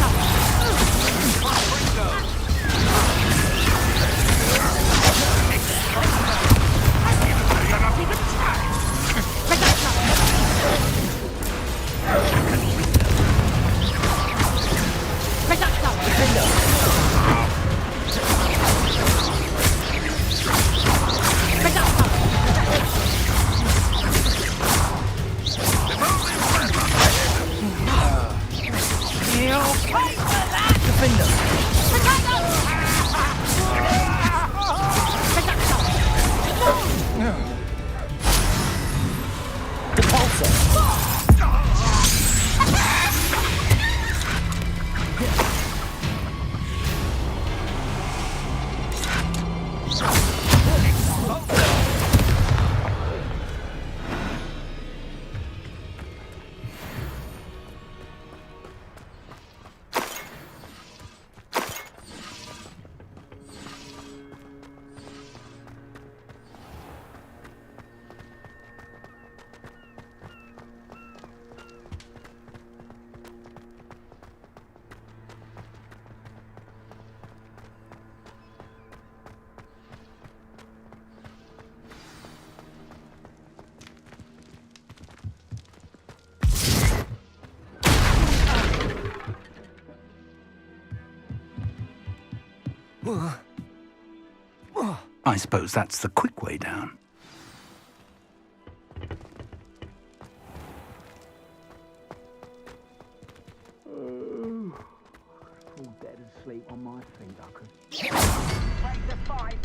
I suppose that's the quick way down. Fall dead asleep on my feet, I could. Break the fight.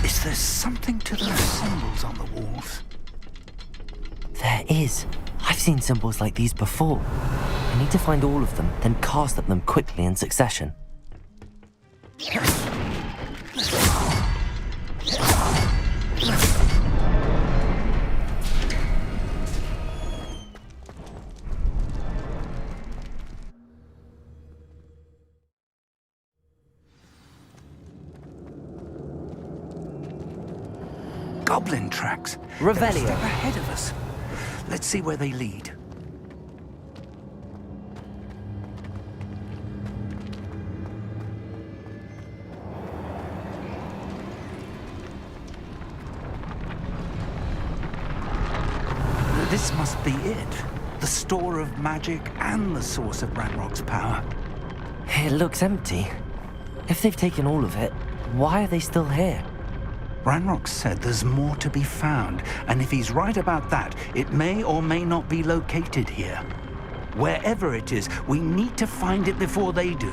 Is there something to those symbols on the walls? There is. I've seen symbols like these before. I need to find all of them, then cast at them quickly in succession. goblin tracks. Revelio. They're a step ahead of us. Let's see where they lead. This must be it. The store of magic and the source of Ranrock's power. It looks empty. If they've taken all of it, why are they still here? Ranrock said there's more to be found, and if he's right about that, it may or may not be located here. Wherever it is, we need to find it before they do.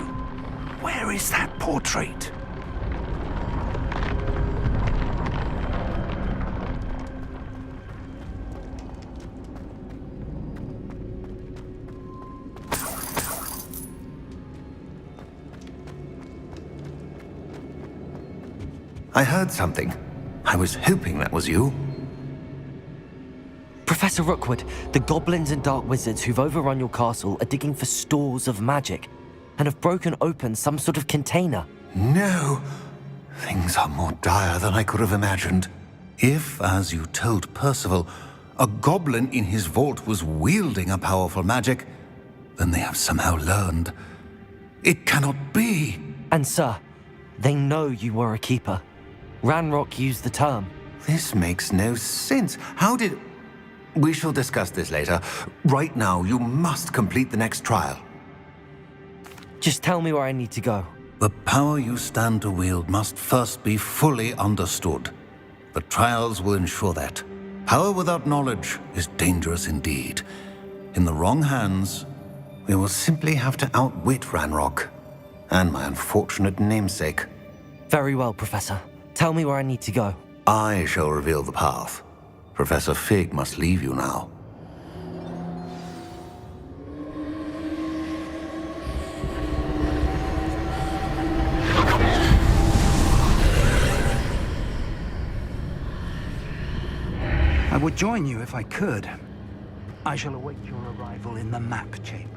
Where is that portrait? I heard something. I was hoping that was you. Professor Rookwood, the goblins and dark wizards who've overrun your castle are digging for stores of magic and have broken open some sort of container. No. Things are more dire than I could have imagined. If, as you told Percival, a goblin in his vault was wielding a powerful magic, then they have somehow learned. It cannot be. And sir, they know you were a keeper. Ranrock used the term. This makes no sense. How did... We shall discuss this later. Right now, you must complete the next trial. Just tell me where I need to go. The power you stand to wield must first be fully understood. The trials will ensure that. Power without knowledge is dangerous indeed. In the wrong hands, we will simply have to outwit Ranrock and my unfortunate namesake. Very well, Professor. Tell me where I need to go. I shall reveal the path. Professor Fig must leave you now. I would join you if I could. I shall await your arrival in the map chamber.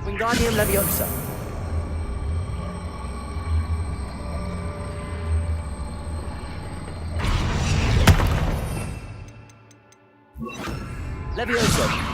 Wingardium Leviosa. Leviosa.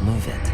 move it.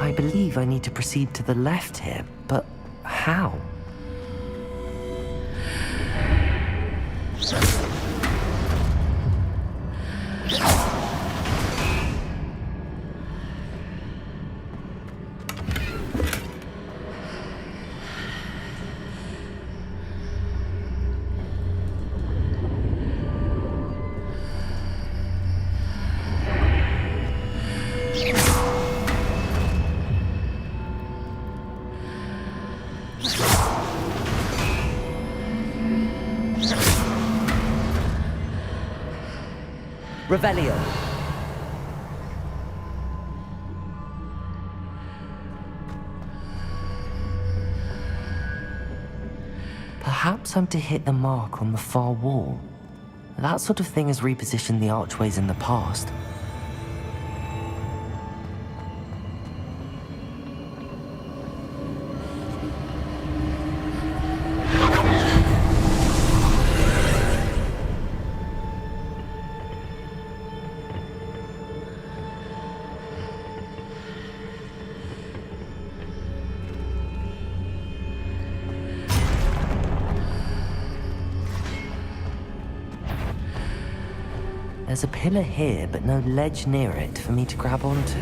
I believe I need to proceed to the left here, but how? Revelio. Perhaps I'm to hit the mark on the far wall. That sort of thing has repositioned the archways in the past. There's a pillar here, but no ledge near it for me to grab onto.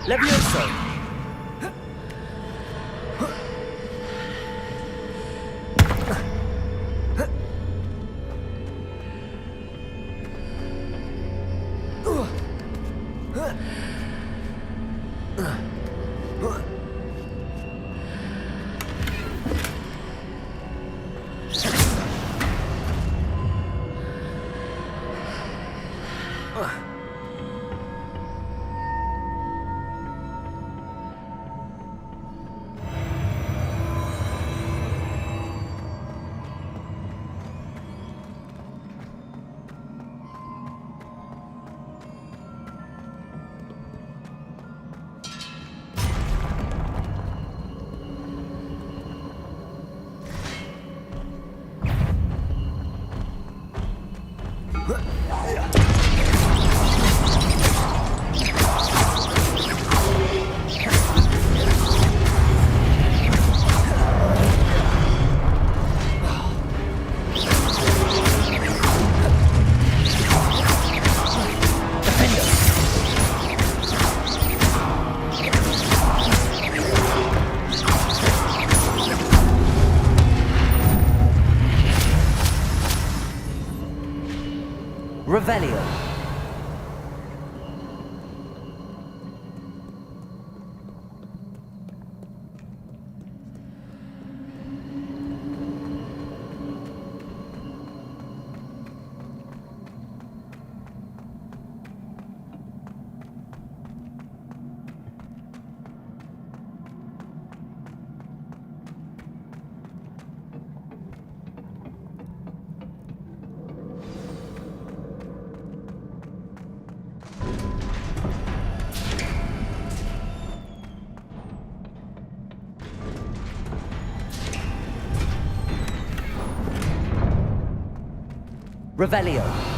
Levioso! Revelio. Revelio.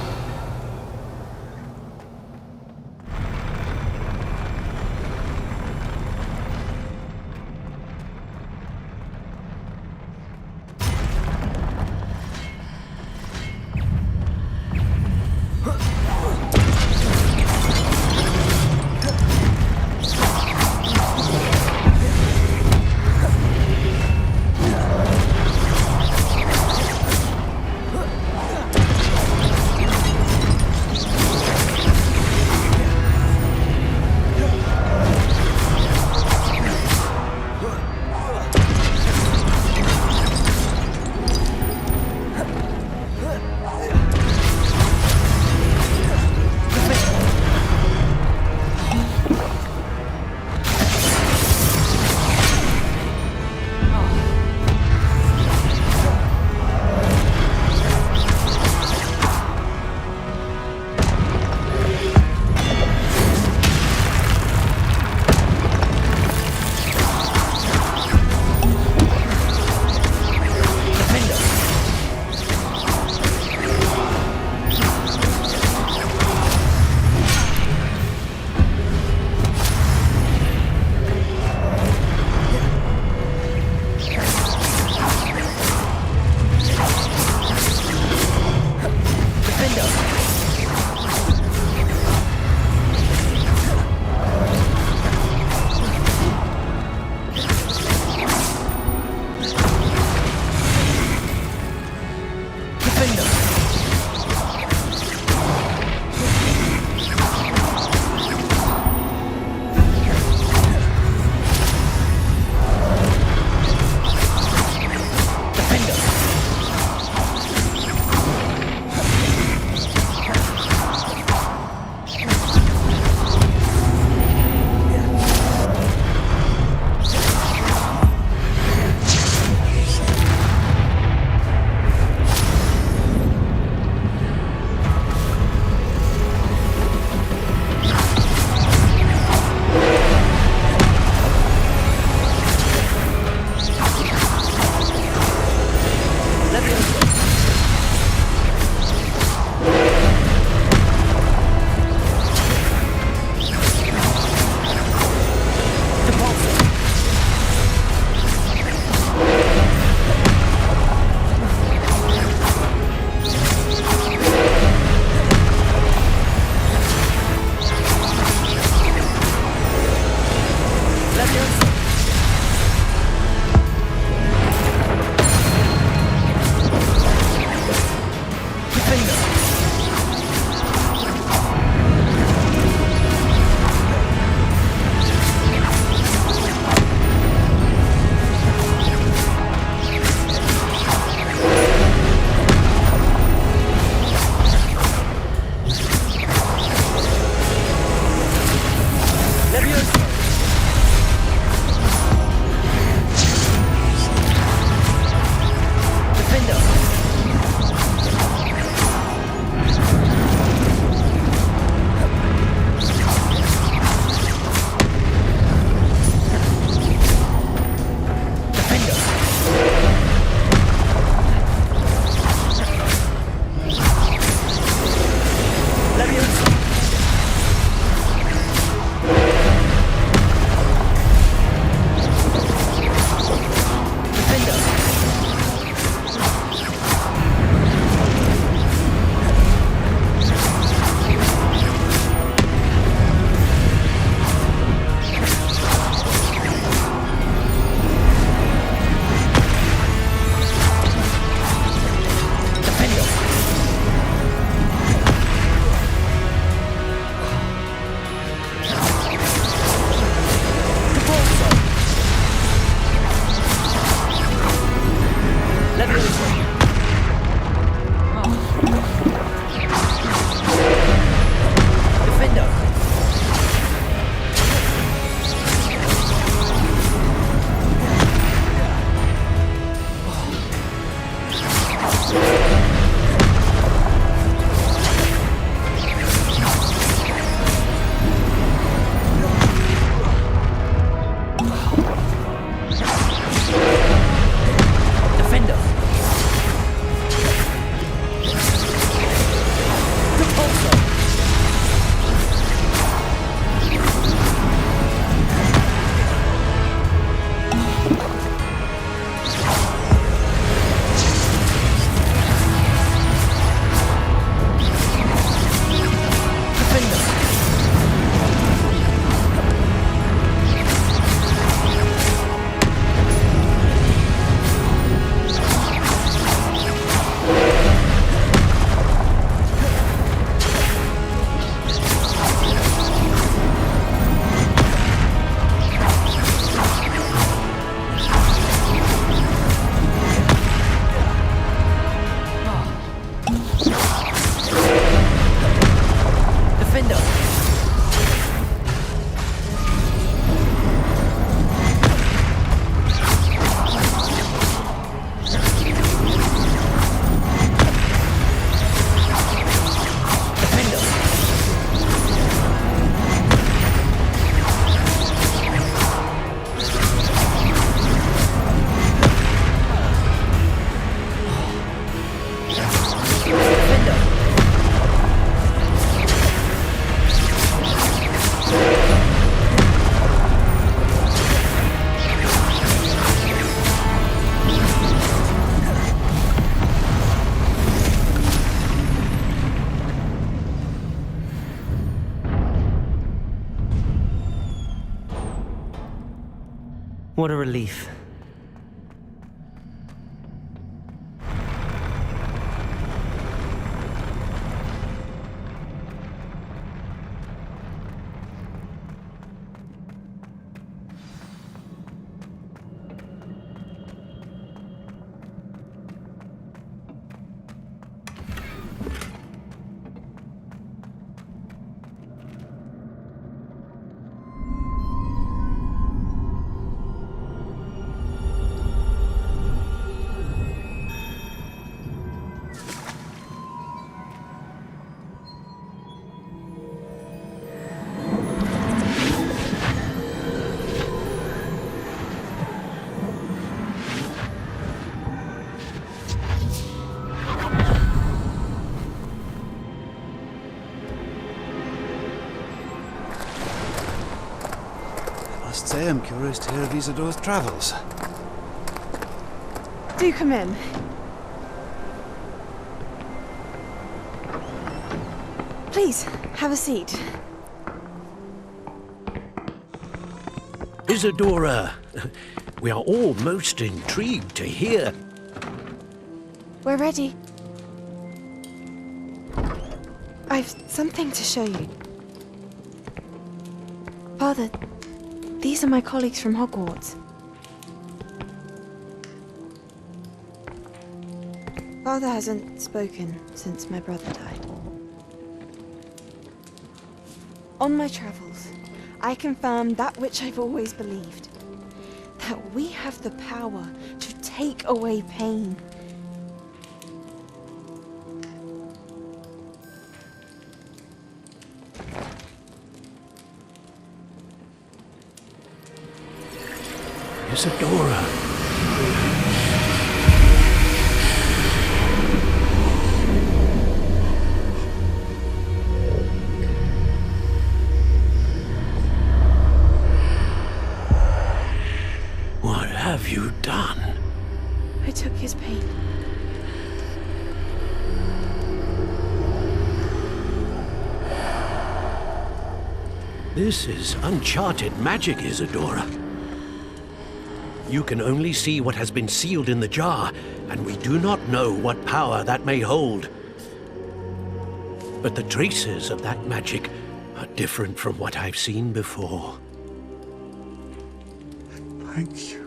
What a relief. I must say I'm curious to hear of Isidore's travels. Do come in. Please, have a seat. Isadora, we are all most intrigued to hear. We're ready. I've something to show you. Father, these are my colleagues from Hogwarts. Father hasn't spoken since my brother died. On my travels, I confirmed that which I've always believed. That we have the power to take away pain. Isadora. What have you done? I took his pain. This is uncharted magic, Isadora. You can only see what has been sealed in the jar, and we do not know what power that may hold. But the traces of that magic are different from what I've seen before. Thank you.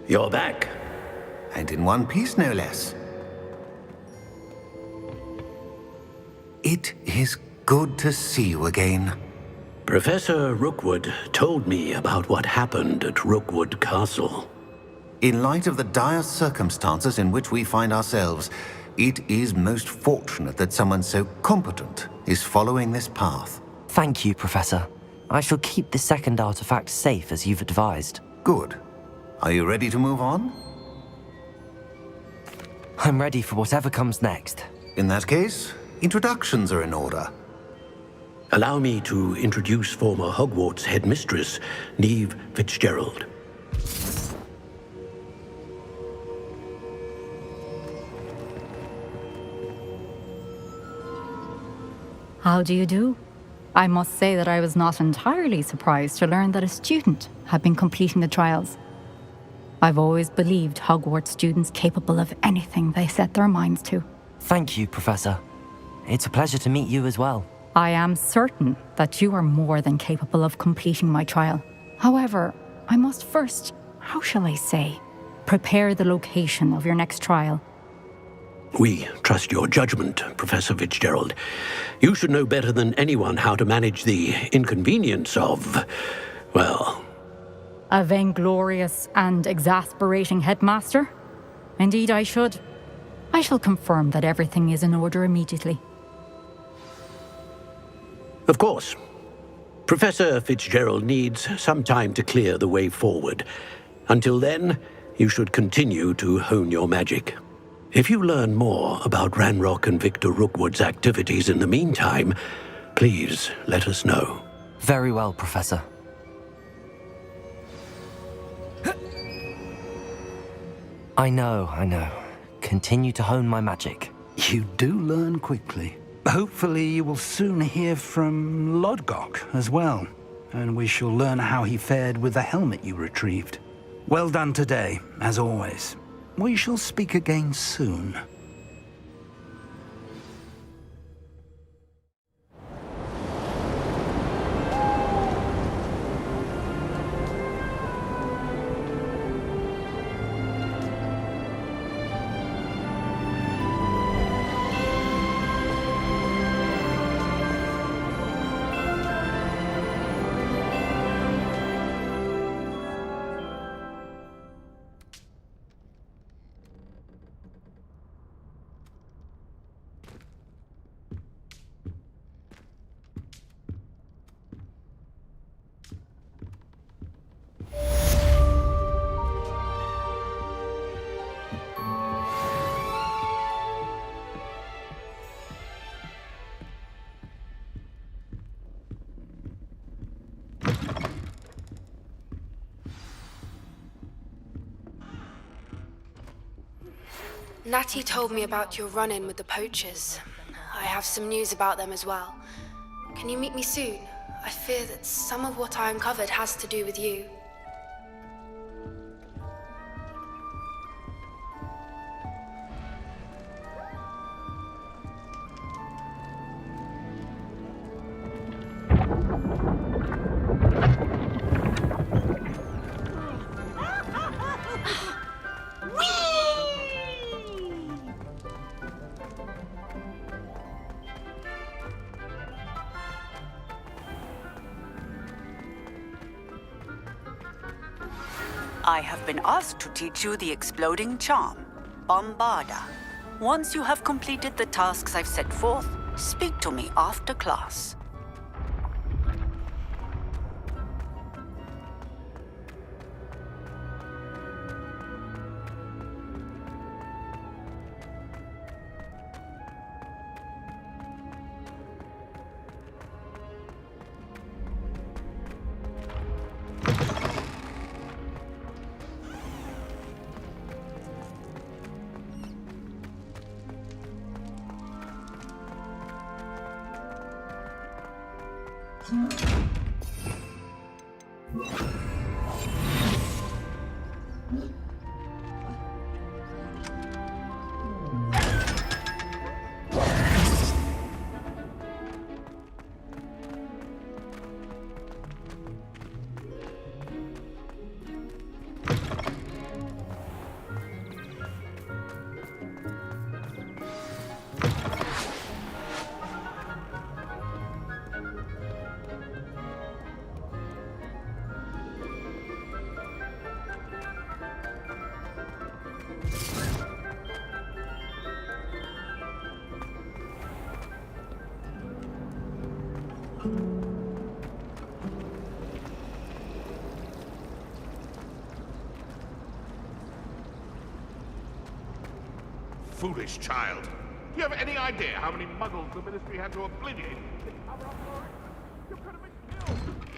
You're back. And in one piece, no less. It is good to see you again. Professor Rookwood told me about what happened at Rookwood Castle. In light of the dire circumstances in which we find ourselves, it is most fortunate that someone so competent is following this path. Thank you, Professor. I shall keep the second artifact safe as you've advised. Good. Are you ready to move on? I'm ready for whatever comes next. In that case, introductions are in order. Allow me to introduce former Hogwarts headmistress, Neve Fitzgerald. How do you do? I must say that I was not entirely surprised to learn that a student had been completing the trials. I've always believed Hogwarts students capable of anything they set their minds to. Thank you, Professor. It's a pleasure to meet you as well. I am certain that you are more than capable of completing my trial. However, I must first, how shall I say, prepare the location of your next trial. We trust your judgment, Professor Fitzgerald. You should know better than anyone how to manage the inconvenience of, well... A vainglorious and exasperating headmaster? Indeed I should. I shall confirm that everything is in order immediately. Of course. Professor Fitzgerald needs some time to clear the way forward. Until then, you should continue to hone your magic. If you learn more about Ranrock and Victor Rookwood's activities in the meantime, please let us know. Very well, Professor. I know. Continue to hone my magic. You do learn quickly. Hopefully you will soon hear from Lodgok as well, and we shall learn how he fared with the helmet you retrieved. Well done today, as always. We shall speak again soon. Natty told me about your run-in with the poachers. I have some news about them as well. Can you meet me soon? I fear that some of what I uncovered has to do with you. I have been asked to teach you the exploding charm, Bombarda. Once you have completed the tasks I've set forth, speak to me after class. Foolish child. Do you have any idea how many muggles the Ministry had to obliviate? You could have been killed.